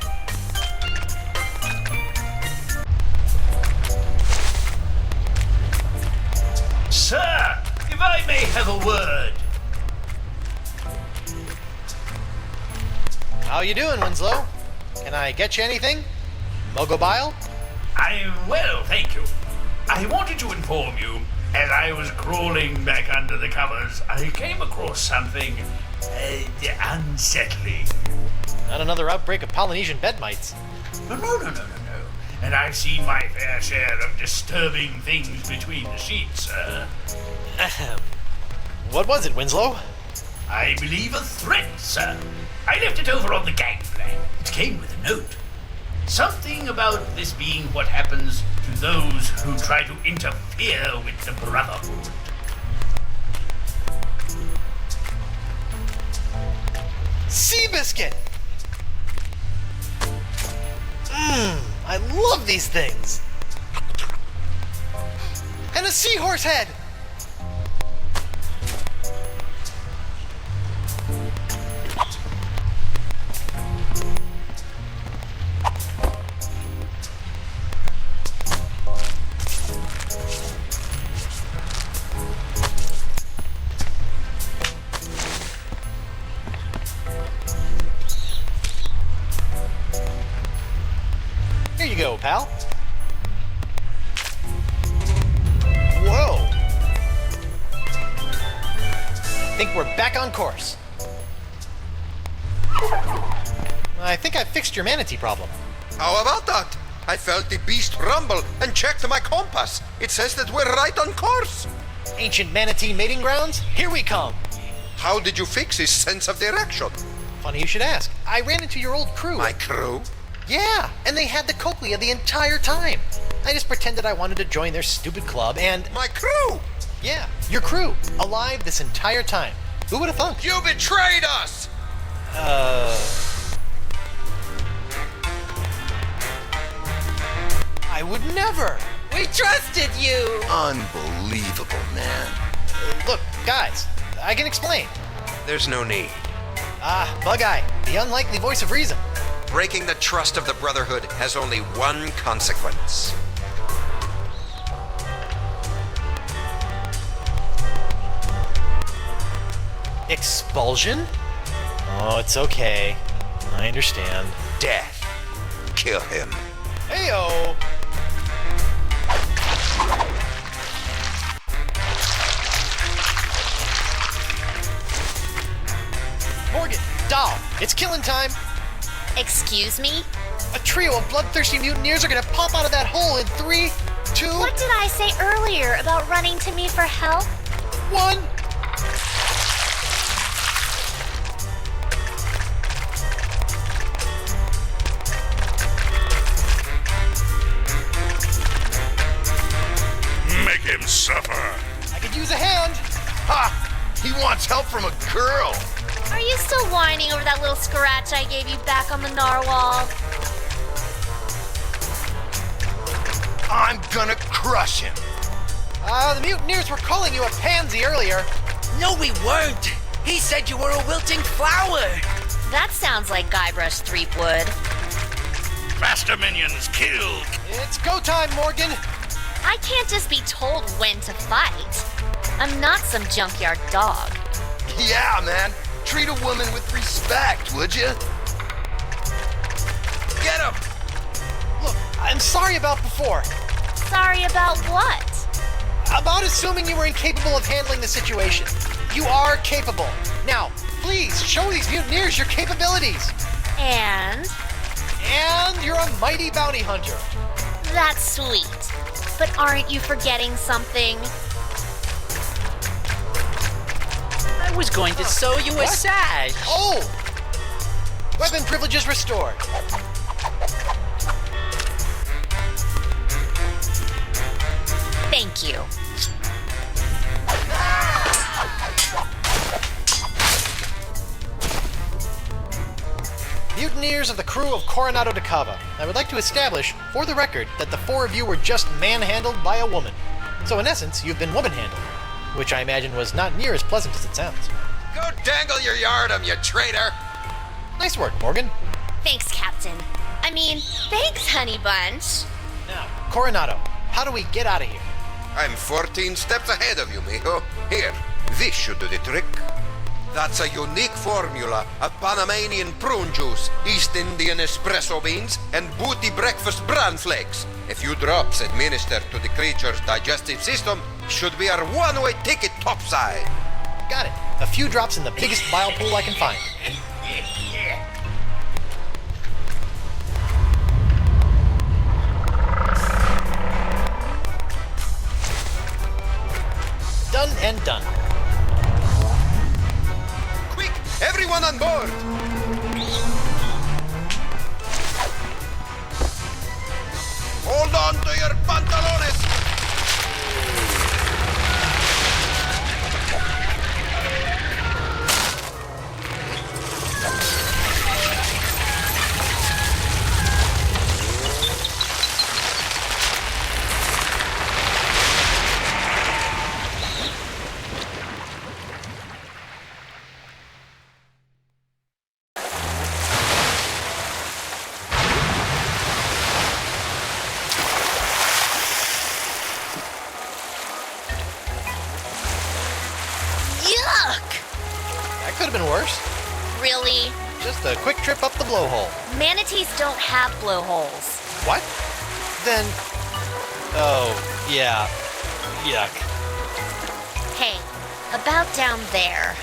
Sir, if I may have a word. How you doing, Winslow? Can I get you anything? Mogobile? I'm well, thank you. I wanted to inform you, as I was crawling back under the covers, I came across something unsettling. Not another outbreak of Polynesian bed mites. No. And I've seen my fair share of disturbing things between the sheets, sir. Ahem. What was it, Winslow? I believe a threat, sir. I left it over on the gangplank. It came with a note. Something about this being what happens to those who try to interfere with the Brotherhood. Seabiscuit! I love these things! And a seahorse head! Here you go, pal. Whoa! I think we're back on course. I think I fixed your manatee problem. How about that? I felt the beast rumble and checked my compass. It says that we're right on course. Ancient manatee mating grounds? Here we come! How did you fix his sense of direction? Funny you should ask. I ran into your old crew. My crew? Yeah, and they had the cochlea the entire time. I just pretended I wanted to join their stupid club and... My crew? Yeah, your crew. Alive this entire time. Who would have thunk? You betrayed us! I would never. We trusted you! Unbelievable, man. Look, guys, I can explain. There's no need. Bug-Eye, the unlikely voice of reason. Breaking the trust of the Brotherhood has only one consequence. Expulsion? Oh, it's okay. I understand. Death. Kill him. Heyo! Morgan, Doll, it's killing time! Excuse me? A trio of bloodthirsty mutineers are gonna pop out of that hole in 3, 2, What did I say earlier about running to me for help? 1. Make him suffer. I could use a hand. Ha! He wants help from a girl. Are you still whining over that little scratch I gave you back on the narwhal? I'm gonna crush him. The mutineers were calling you a pansy earlier. No, we weren't. He said you were a wilting flower. That sounds like Guybrush Threepwood. Faster minions killed. It's go time, Morgan. I can't just be told when to fight. I'm not some junkyard dog. Yeah, man. Treat a woman with respect, would you? Get him! Look, I'm sorry about before. Sorry about what? About assuming you were incapable of handling the situation. You are capable. Now, please show these mutineers your capabilities. And? And you're a mighty bounty hunter. That's sweet. But aren't you forgetting something? I was going to sew you a What? sash. Oh! Weapon privileges restored. Thank you. Mutineers of the crew of Coronado De Cava, I would like to establish, for the record, that the 4 of you were just manhandled by a woman. So in essence, you've been woman-handled, which I imagine was not near as pleasant as it sounds. Go dangle your yardum, you traitor! Nice work, Morgan. Thanks, Captain. I mean, thanks, Honey Bunch. Now, Coronado, how do we get out of here? I'm 14 steps ahead of you, mijo. Here, this should do the trick. That's a unique formula of Panamanian prune juice, East Indian espresso beans, and booty breakfast bran flakes. A few drops administered to the creature's digestive system should be our one-way ticket topside. Got it. A few drops in the biggest bile pool I can find. Done and done. Quick, everyone on board! Hold on to your pantalones! Yuck! That could have been worse. Really? Just a quick trip up the blowhole. Manatees don't have blowholes. What? Then... Oh, yeah. Yuck. Hey, about down there.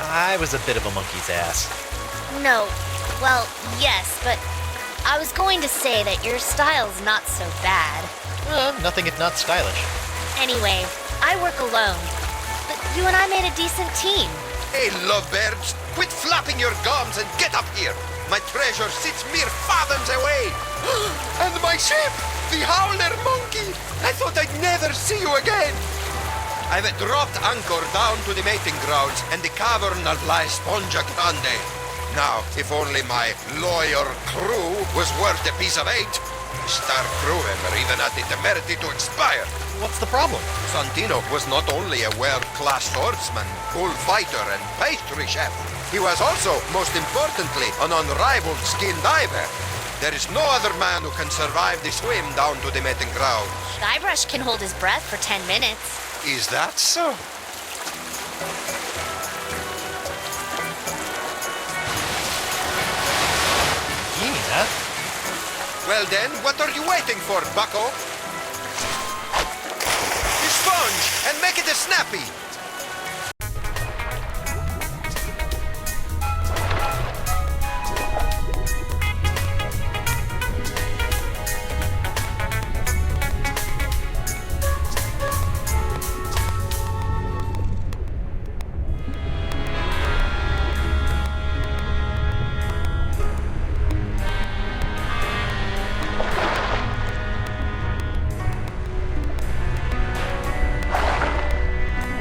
I was a bit of a monkey's ass. No, well, yes, but I was going to say that your style's not so bad. Nothing if not stylish. Anyway, I work alone, but you and I made a decent team. Hey, lovebirds, quit flapping your gums and get up here. My treasure sits mere fathoms away. And my ship, the Howler Monkey. I thought I'd never see you again. I've dropped anchor down to the mating grounds and the cavern of La Esponja Grande. Now, if only my lawyer crew was worth a piece of eight. Star crew member even had the temerity to expire. What's the problem? Santino was not only a world-class swordsman, bullfighter, and pastry chef. He was also, most importantly, an unrivaled skin diver. There is no other man who can survive the swim down to the mating grounds. Guybrush can hold his breath for 10 minutes. Is that so? Yeah. Well then, what are you waiting for, bucko? The sponge, and make it a snappy!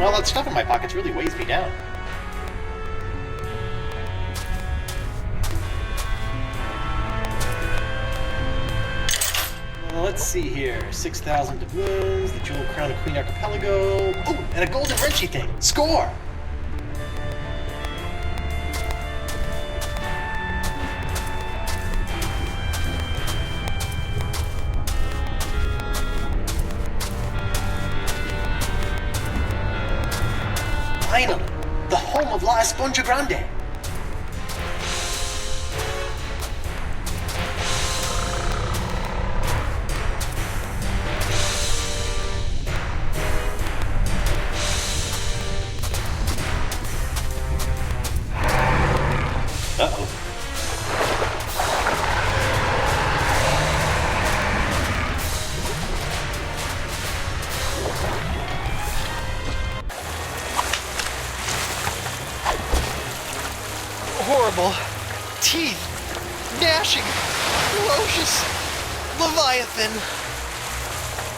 Well, that stuff in my pockets really weighs me down. Let's see here. 6,000 doubloons, the Jewel Crown of Queen Archipelago. Oh, and a golden wrenchy thing. Score! Finally, the home of La Esponja Grande. Uh-oh. Horrible. Teeth. Gnashing. Ferocious. Leviathan.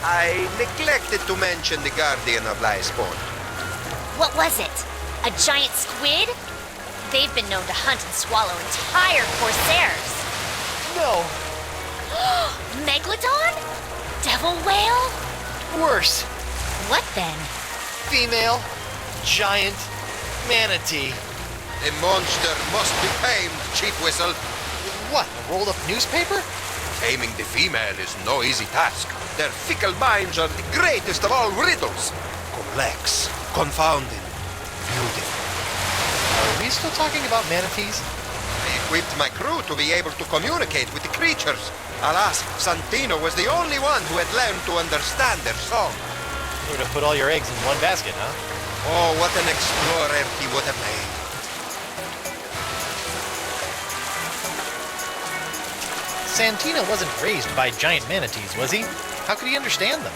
I neglected to mention the Guardian of La Esponja. What was it? A giant squid? They've been known to hunt and swallow entire corsairs. No. Megalodon? Devil whale? Worse. What then? Female. Giant. Manatee. The monster must be tamed, Chief Whistle. What, a rolled up newspaper? Taming the female is no easy task. Their fickle minds are the greatest of all riddles. Complex, confounding, beautiful. Are we still talking about manatees? I equipped my crew to be able to communicate with the creatures. Alas, Santino was the only one who had learned to understand their song. You would have put all your eggs in one basket, huh? Oh, what an explorer he would have made. Santino wasn't raised by giant manatees, was he? How could he understand them?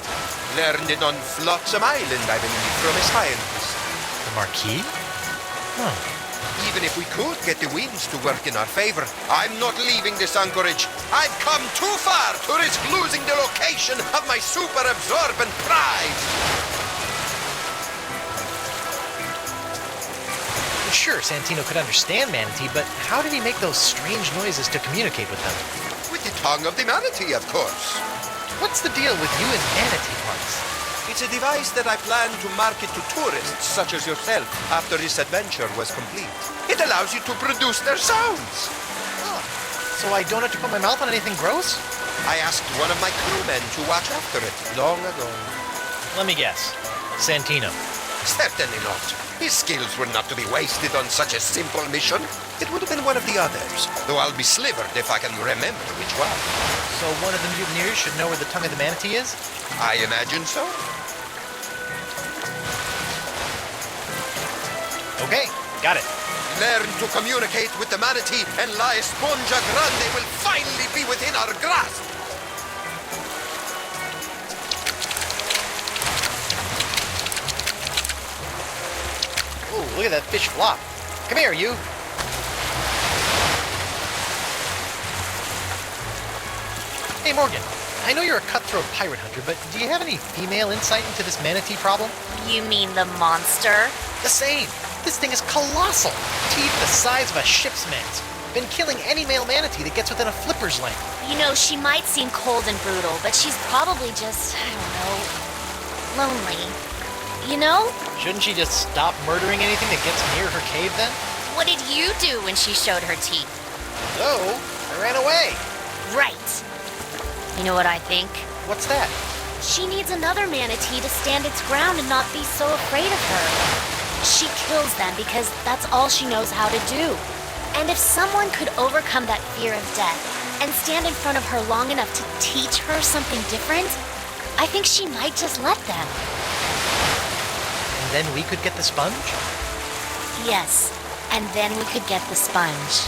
Learned it on Flotsam Island, I believe, from a scientist. The Marquis? Huh. Even if we could get the winds to work in our favor, I'm not leaving this anchorage. I've come too far to risk losing the location of my super absorbent prize. Sure, Santino could understand manatee, but how did he make those strange noises to communicate with them? With the tongue of the manatee, of course. What's the deal with you and manatee parts? It's a device that I plan to market to tourists such as yourself after this adventure was complete. It allows you to produce their sounds. Oh, so I don't have to put my mouth on anything gross? I asked one of my crewmen to watch after it long ago. Let me guess. Santino. Certainly not. His skills were not to be wasted on such a simple mission. It would have been one of the others, though I'll be slivered if I can remember which one. So one of the mutineers should know where the tongue of the manatee is? I imagine so. Okay, got it. Learn to communicate with the manatee, and La Esponja Grande will finally be within our grasp. Oh, look at that fish flop. Come here, you. Hey, Morgan. I know you're a cutthroat pirate hunter, but do you have any female insight into this manatee problem? You mean the monster? The same. This thing is colossal. Teeth the size of a ship's mast. Been killing any male manatee that gets within a flipper's length. You know, she might seem cold and brutal, but she's probably just, I don't know, lonely. You know? Shouldn't she just stop murdering anything that gets near her cave then? What did you do when she showed her teeth? So, I ran away. Right. You know what I think? What's that? She needs another manatee to stand its ground and not be so afraid of her. She kills them because that's all she knows how to do. And if someone could overcome that fear of death and stand in front of her long enough to teach her something different, I think she might just let them. And then we could get the sponge? Yes, and then we could get the sponge.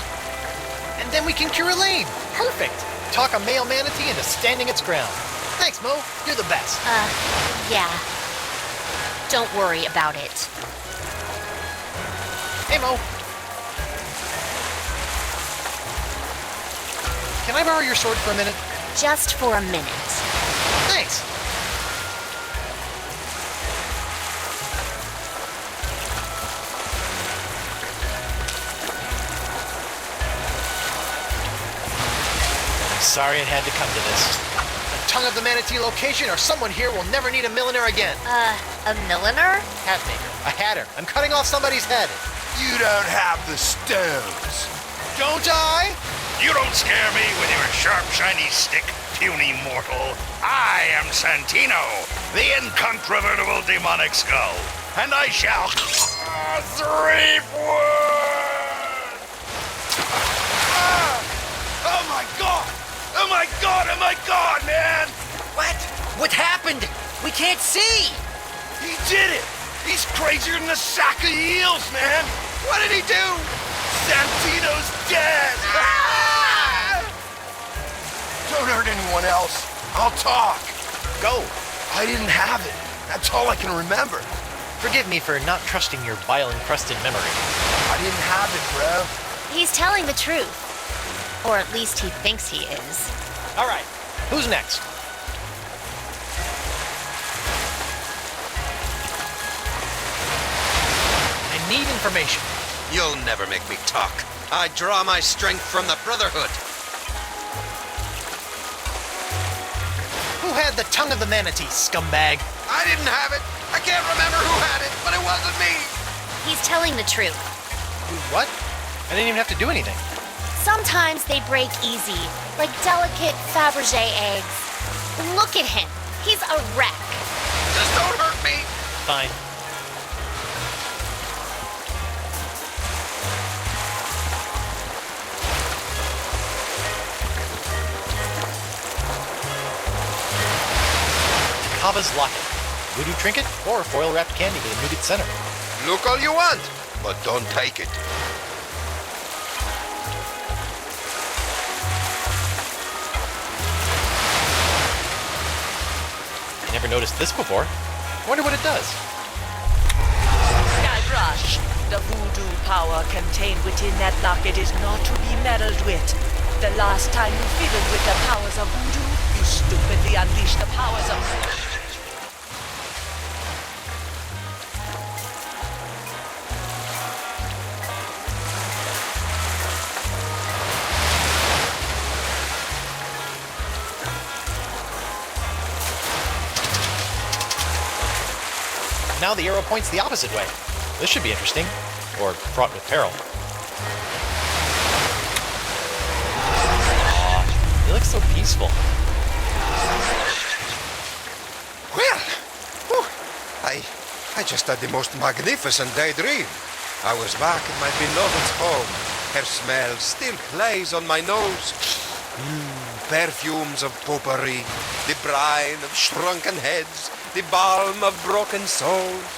And then we can cure Elaine. Perfect. Talk a male manatee into standing its ground. Thanks, Mo. You're the best. Yeah. Don't worry about it. Hey, Mo. Can I borrow your sword for a minute? Just for a minute. Thanks. Sorry it had to come to this. The tongue of the manatee location, or someone here will never need a milliner again. A milliner? Hat maker. A hatter. I'm cutting off somebody's head. You don't have the stones. Don't I? You don't scare me with your sharp, shiny stick, puny mortal. I am Santino, the incontrovertible demonic skull, and I shall... Threepwood! Oh my god! Oh my god! Oh my god, man! What? What happened? We can't see! He did it! He's crazier than a sack of eels, man! What did he do? Santino's dead! Ah! Don't hurt anyone else. I'll talk. Go. I didn't have it. That's all I can remember. Forgive me for not trusting your bile-encrusted memory. I didn't have it, bro. He's telling the truth. Or at least he thinks he is. All right. Who's next? I need information. You'll never make me talk. I draw my strength from the Brotherhood. Who had the tongue of the manatee, scumbag? I didn't have it. I can't remember who had it, but it wasn't me. He's telling the truth. What? I didn't even have to do anything. Sometimes they break easy, like delicate Fabergé eggs. Look at him. He's a wreck. Just don't hurt me. Fine. Cava's locket. Voodoo trinket or foil-wrapped candy with a nougat center. Look all you want, but don't take it. I never noticed this before. Wonder what it does. Guybrush, the voodoo power contained within that locket is not to be meddled with. The last time you fiddled with the powers of voodoo, you stupidly unleashed the powers of... Now the arrow points the opposite way. This should be interesting. Or fraught with peril. Aw, he looks so peaceful. Well, whew, I just had the most magnificent daydream. I was back in my beloved's home. Her smell still plays on my nose. Perfumes of potpourri, the brine of shrunken heads, the balm of broken souls.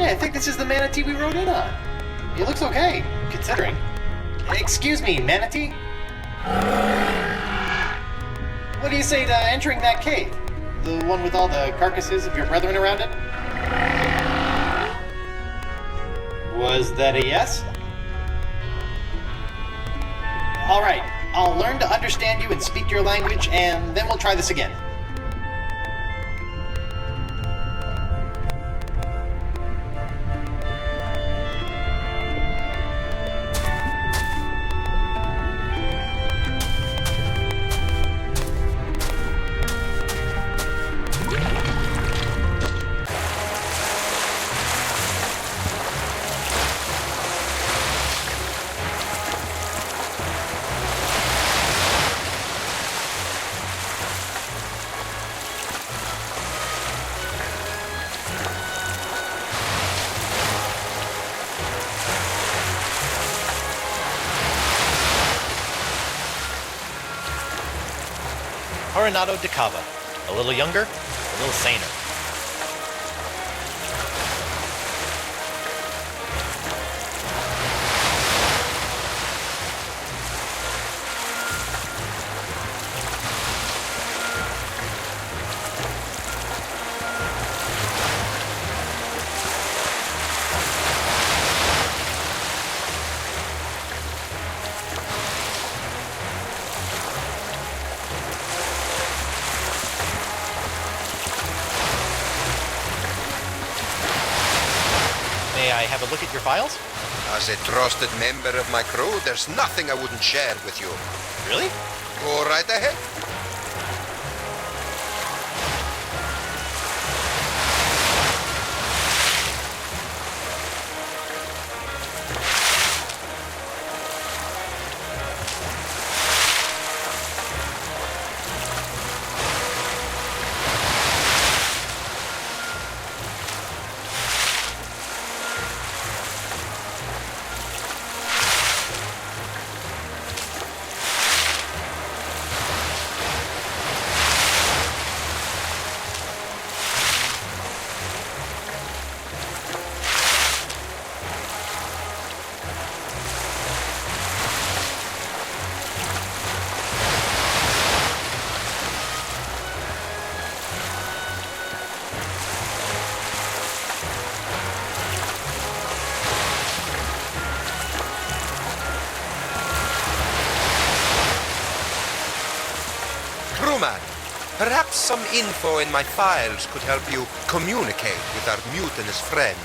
Hey, I think this is the manatee we rode in on. He looks okay, considering. Excuse me, manatee? What do you say to entering that cave? The one with all the carcasses of your brethren around it? Was that a yes? Alright, I'll learn to understand you and speak your language, and then we'll try this again. Coronado De Cava. A little younger, a little saner. May I have a look at your files? As a trusted member of my crew, there's nothing I wouldn't share with you. Really? Go right ahead. Crewman, perhaps some info in my files could help you communicate with our mutinous friends.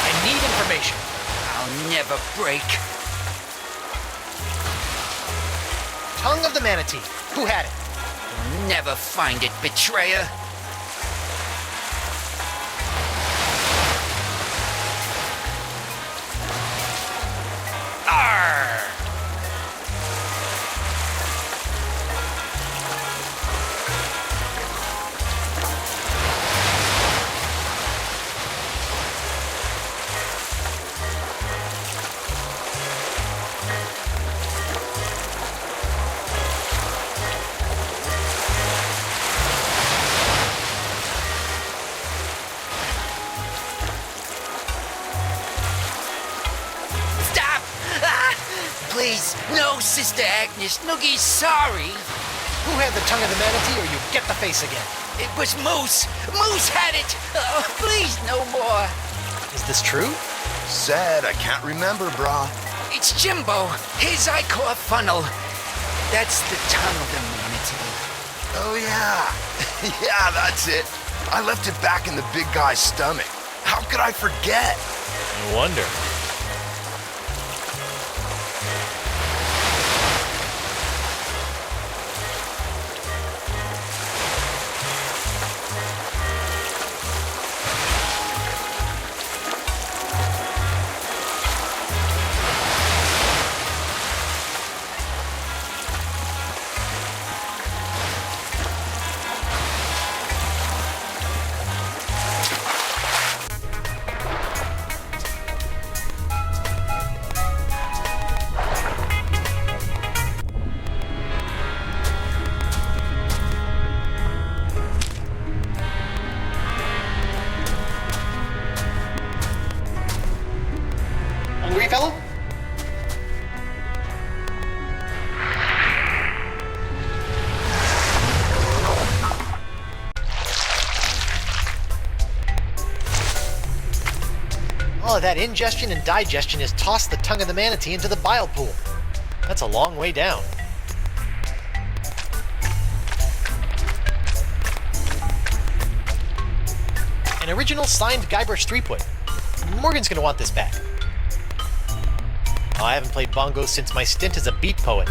I need information. I'll never break. Tongue of the manatee. Who had it? You'll never find it, betrayer. Arr! Stop! Ah! Please, no, Sister Agnes. Noogie's sorry. Who had the tongue of the manatee, or you get the face again? It was Moose. Moose had it. Oh, please, no more. Is this true? Sad, I can't remember, brah. It's Jimbo. His Icor funnel. That's the tongue of the manatee. Oh, yeah. Yeah, that's it. I left it back in the big guy's stomach. How could I forget? No wonder. All of that ingestion and digestion has tossed the tongue of the manatee into the bile pool. That's a long way down. An original signed Guybrush Threepwood. Morgan's gonna want this back. Oh, I haven't played bongos since my stint as a beat poet.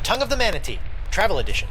Tongue of the Manatee, Travel Edition.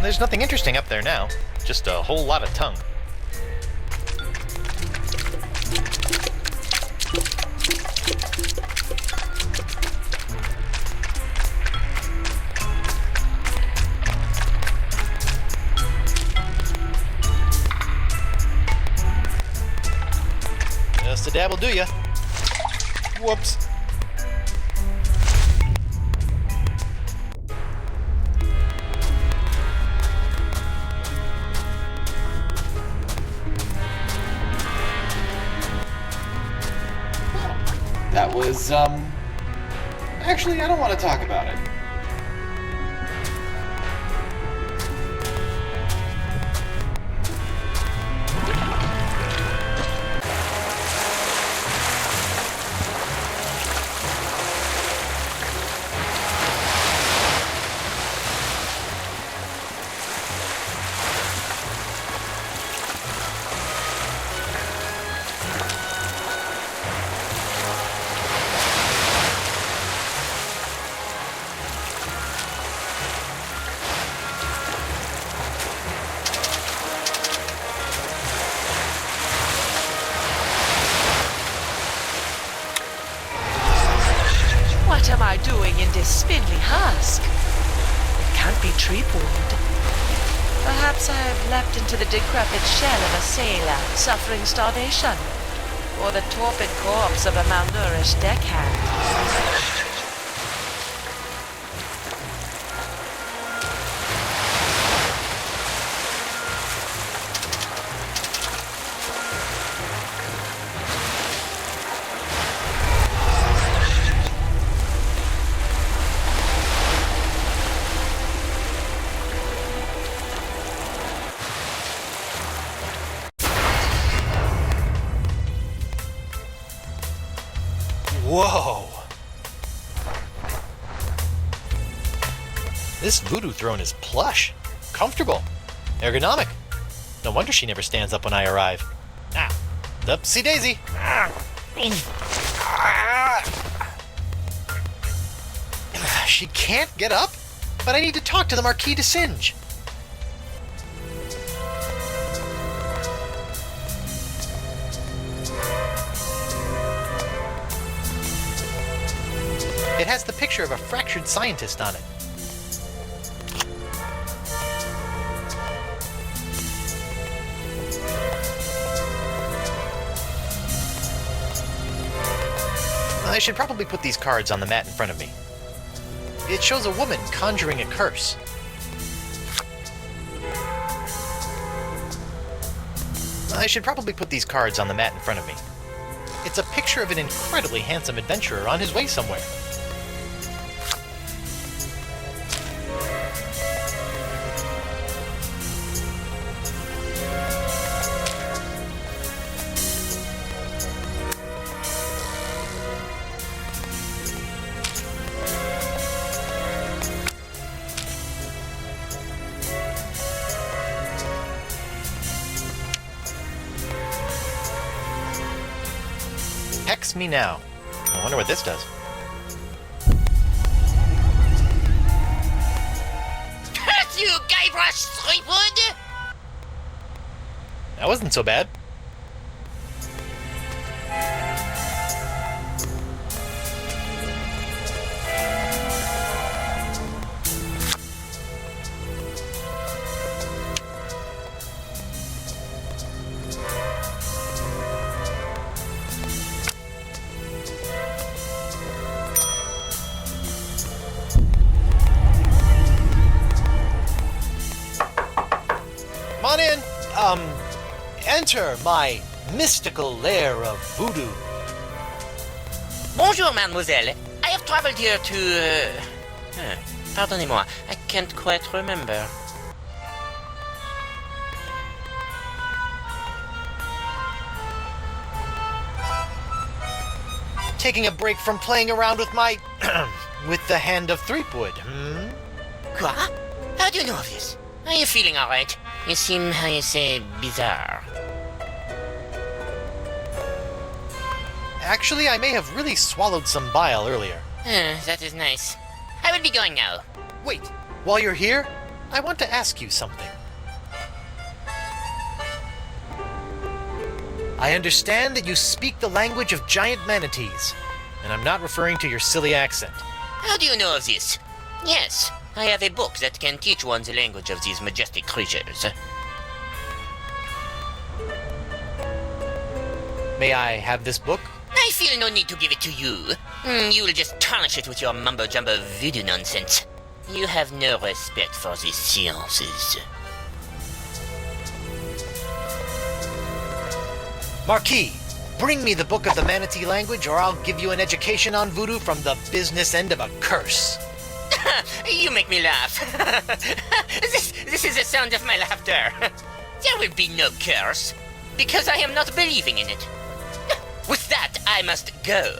There's nothing interesting up there now, just a whole lot of tongue. Just a dab will do ya. Whoops. That was, actually, I don't want to talk about it. What am I doing in this spindly husk? It can't be Threepwood. Perhaps I have leapt into the decrepit shell of a sailor suffering starvation, or the torpid corpse of a malnourished deckhand. Whoa! This voodoo throne is plush, comfortable, ergonomic. No wonder she never stands up when I arrive. Ah, upsie daisy. She can't get up, but I need to talk to the Marquis de Singe. It has the picture of a fractured scientist on it. I should probably put these cards on the mat in front of me. It shows a woman conjuring a curse. I should probably put these cards on the mat in front of me. It's a picture of an incredibly handsome adventurer on his way somewhere. Hex me now. I wonder what this does. Curse you, Guybrush, Threepwood! That wasn't so bad. Come on in. Enter my mystical lair of voodoo. Bonjour, mademoiselle. I have traveled here to... Pardonnez-moi, I can't quite remember. Taking a break from playing around with my... with the hand of Threepwood, Quoi? How do you know of this? Are you feeling alright? You seem, how you say, bizarre. Actually, I may have really swallowed some bile earlier. That is nice. I will be going now. Wait, while you're here, I want to ask you something. I understand that you speak the language of giant manatees, and I'm not referring to your silly accent. How do you know of this? Yes, I have a book that can teach one the language of these majestic creatures. May I have this book? I feel no need to give it to you. You will just tarnish it with your mumbo-jumbo voodoo nonsense. You have no respect for these sciences. Marquis, bring me the book of the manatee language, or I'll give you an education on voodoo from the business end of a curse. You make me laugh. This is the sound of my laughter. There will be no curse, because I am not believing in it. With that, I must go.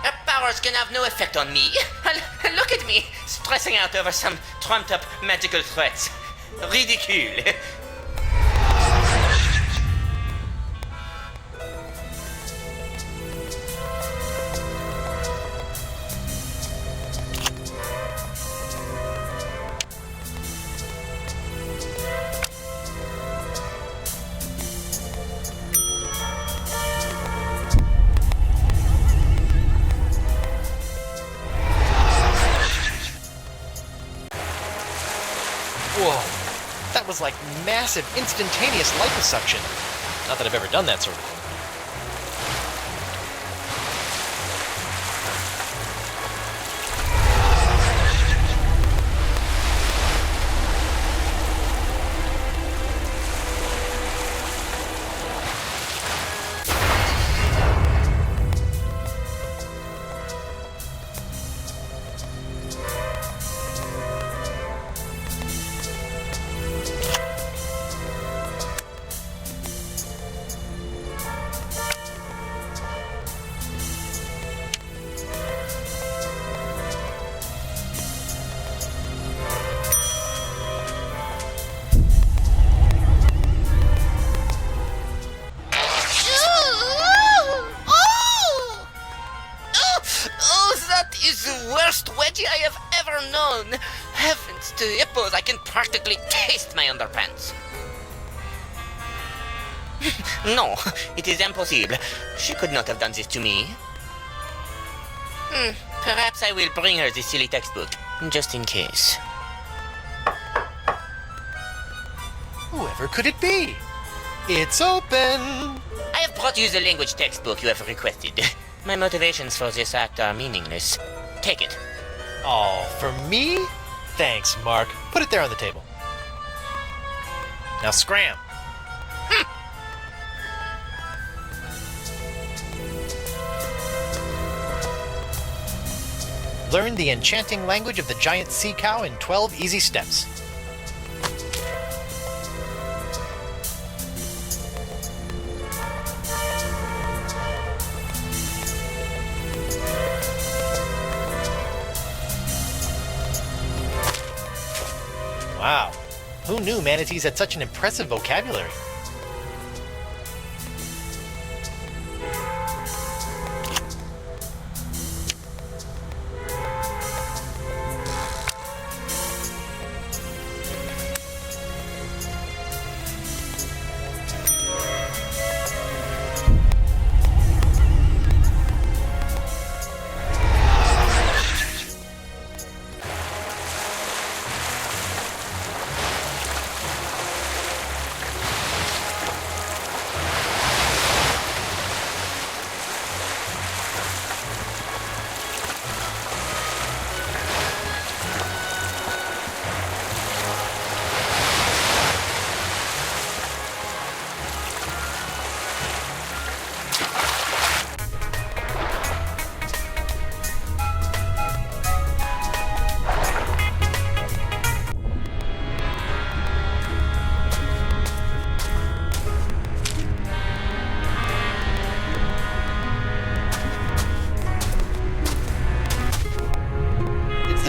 Her powers can have no effect on me. Look at me, stressing out over some trumped-up magical threats. Ridicule. Whoa, that was like massive, instantaneous liposuction. Not that I've ever done that sort of thing. hippos, I can practically taste my underpants. No, it is impossible. She could not have done this to me. Perhaps I will bring her this silly textbook, just in case. Whoever could it be? It's open! I have brought you the language textbook you have requested. My motivations for this act are meaningless. Take it. Oh, for me? Thanks, Mark. Put it there on the table. Now scram. Learn the enchanting language of the giant sea cow in 12 easy steps. Wow, who knew manatees had such an impressive vocabulary?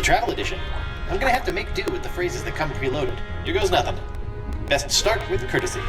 Travel edition. I'm gonna have to make do with the phrases that come preloaded. Here goes nothing. Best start with courtesy.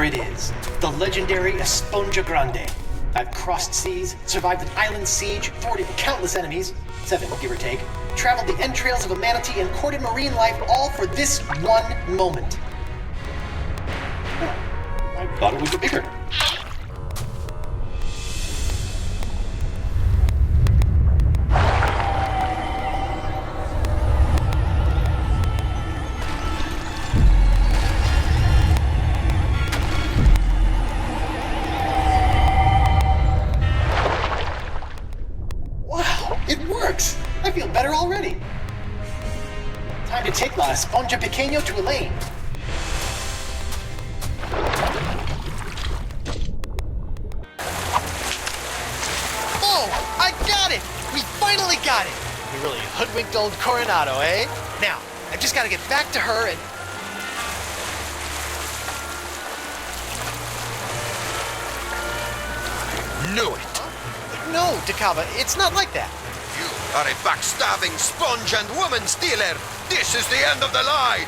it is, the legendary Esponja Grande. I've crossed seas, survived an island siege, thwarted countless enemies, 7 give or take, traveled the entrails of a manatee, and courted marine life, all for this one moment. I thought it would be bigger. I feel better already. Time to take La Esponja Pequeño to Elaine. Oh, I got it! We finally got it! We really hoodwinked old Coronado, eh? Now, I just gotta get back to her and... Knew it! No, De Cava, it's not like that. You are a backstabbing sponge and woman stealer! This is the end of the line!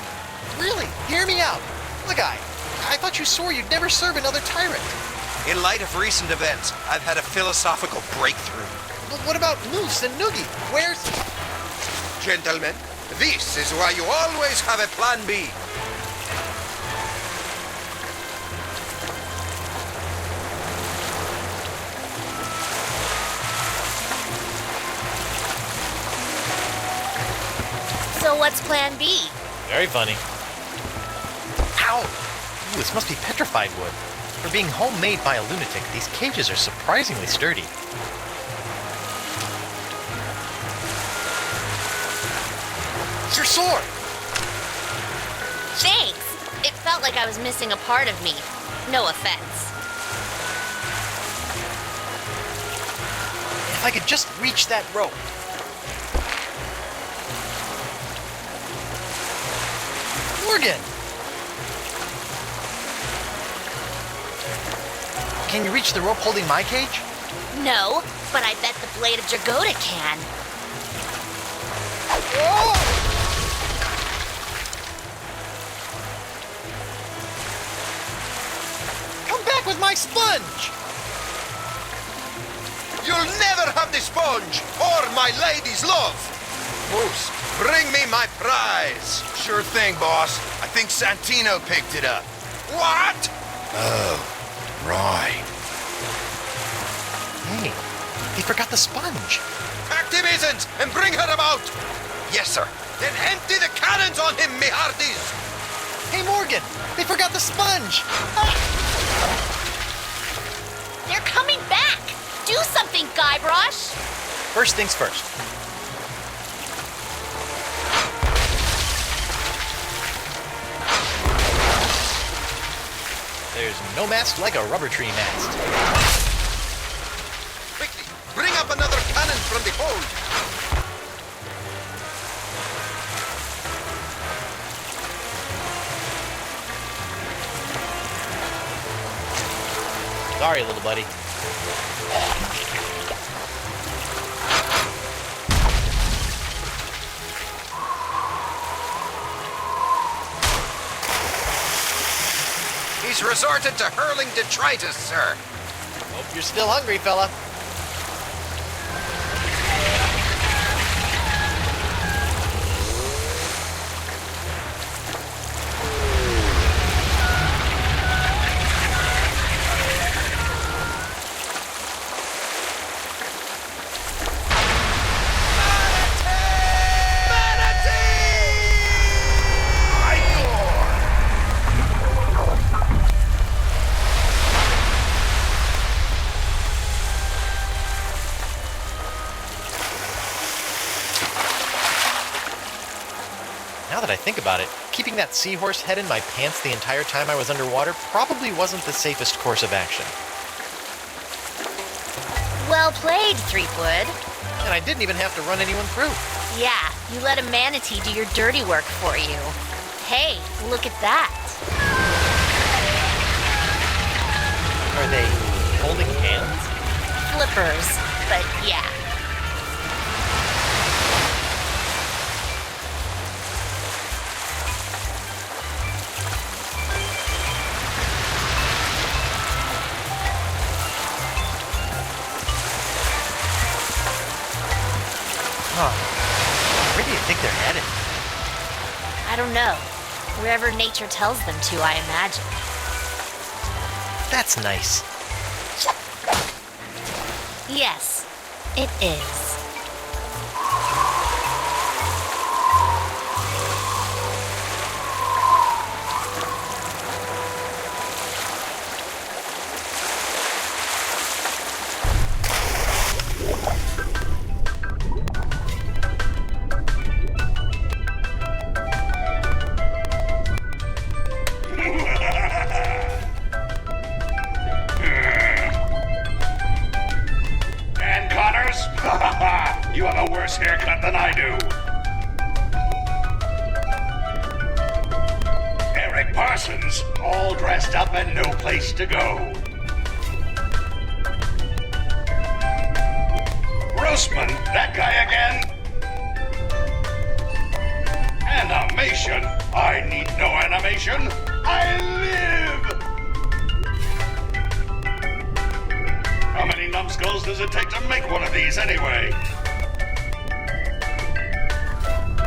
Really? Hear me out. Look, I thought you swore you'd never serve another tyrant. In light of recent events, I've had a philosophical breakthrough. But what about Moose and Noogie? Where's... Gentlemen, this is why you always have a plan B. So what's plan B? Very funny. Ow! Ooh, this must be petrified wood. For being homemade by a lunatic, these cages are surprisingly sturdy. It's your sword! Thanks! It felt like I was missing a part of me. No offense. If I could just reach that rope. Morgan! Can you reach the rope holding my cage? No, but I bet the blade of Dragoda can. Whoa! Come back with my sponge! You'll never have the sponge or my lady's love! Moose, bring me my prize! Sure thing, boss. I think Santino picked it up. What? Oh, right. Hey, he forgot the sponge. Pack the mizzens and bring her about! Yes, sir. Then empty the cannons on him, me hearties! Hey, Morgan, they forgot the sponge! Ah! They're coming back! Do something, Guybrush! First things first. There's no mast like a rubber tree mast. Quickly, bring up another cannon from the hold! Sorry, little buddy. He's resorted to hurling detritus, sir. Hope you're still hungry, fella. Now that I think about it, keeping that seahorse head in my pants the entire time I was underwater probably wasn't the safest course of action. Well played, Threepwood. And I didn't even have to run anyone through. Yeah, you let a manatee do your dirty work for you. Hey, look at that. Are they holding hands? Flippers, but yeah. Where do you think they're headed? I don't know. Wherever nature tells them to, I imagine. That's nice. Yes, it is. You have a worse haircut than I do. Eric Parsons, all dressed up and no place to go. Grossman, that guy again? Animation? I need no animation. I live! How many numbskulls does it take to make one of these anyway?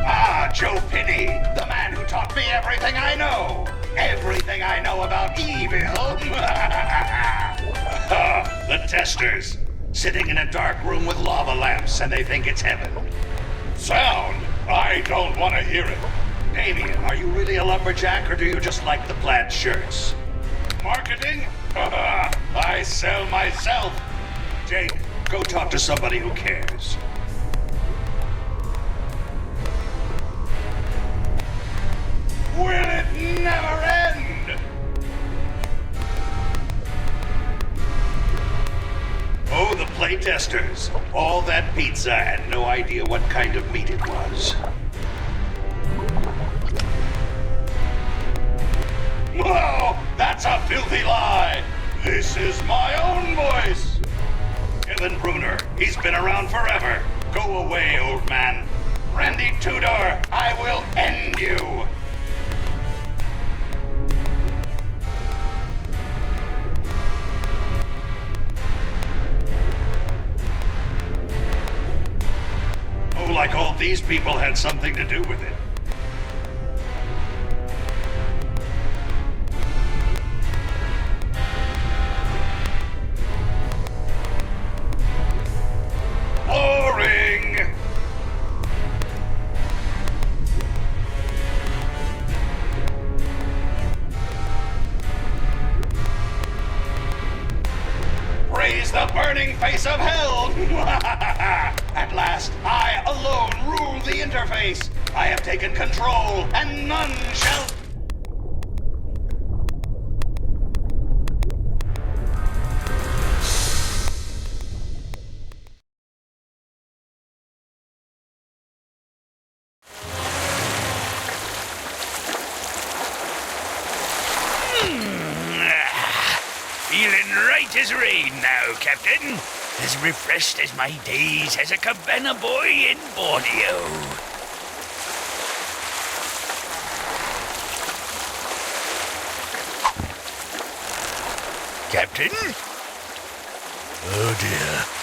Ah, Joe Pitty, the man who taught me everything I know. Everything I know about evil. The testers, sitting in a dark room with lava lamps and they think it's heaven. Sound? I don't want to hear it. Damien, are you really a lumberjack or do you just like the plaid shirts? Marketing? I sell myself. Jake, go talk to somebody who cares. Will it never end? Oh, the playtesters. All that pizza and no idea what kind of meat it was. Whoa! That's a filthy lie! This is my own voice! Kevin Bruner, he's been around forever. Go away, old man. Randy Tudor, I will end you! Oh, like all these people had something to do with it. Boring! Praise the burning face of hell! At last, I alone rule the interface. I have taken control, and none shall... Feeling right as rain now, Captain. As refreshed as my days as a cabana boy in Borneo. Captain? Oh dear.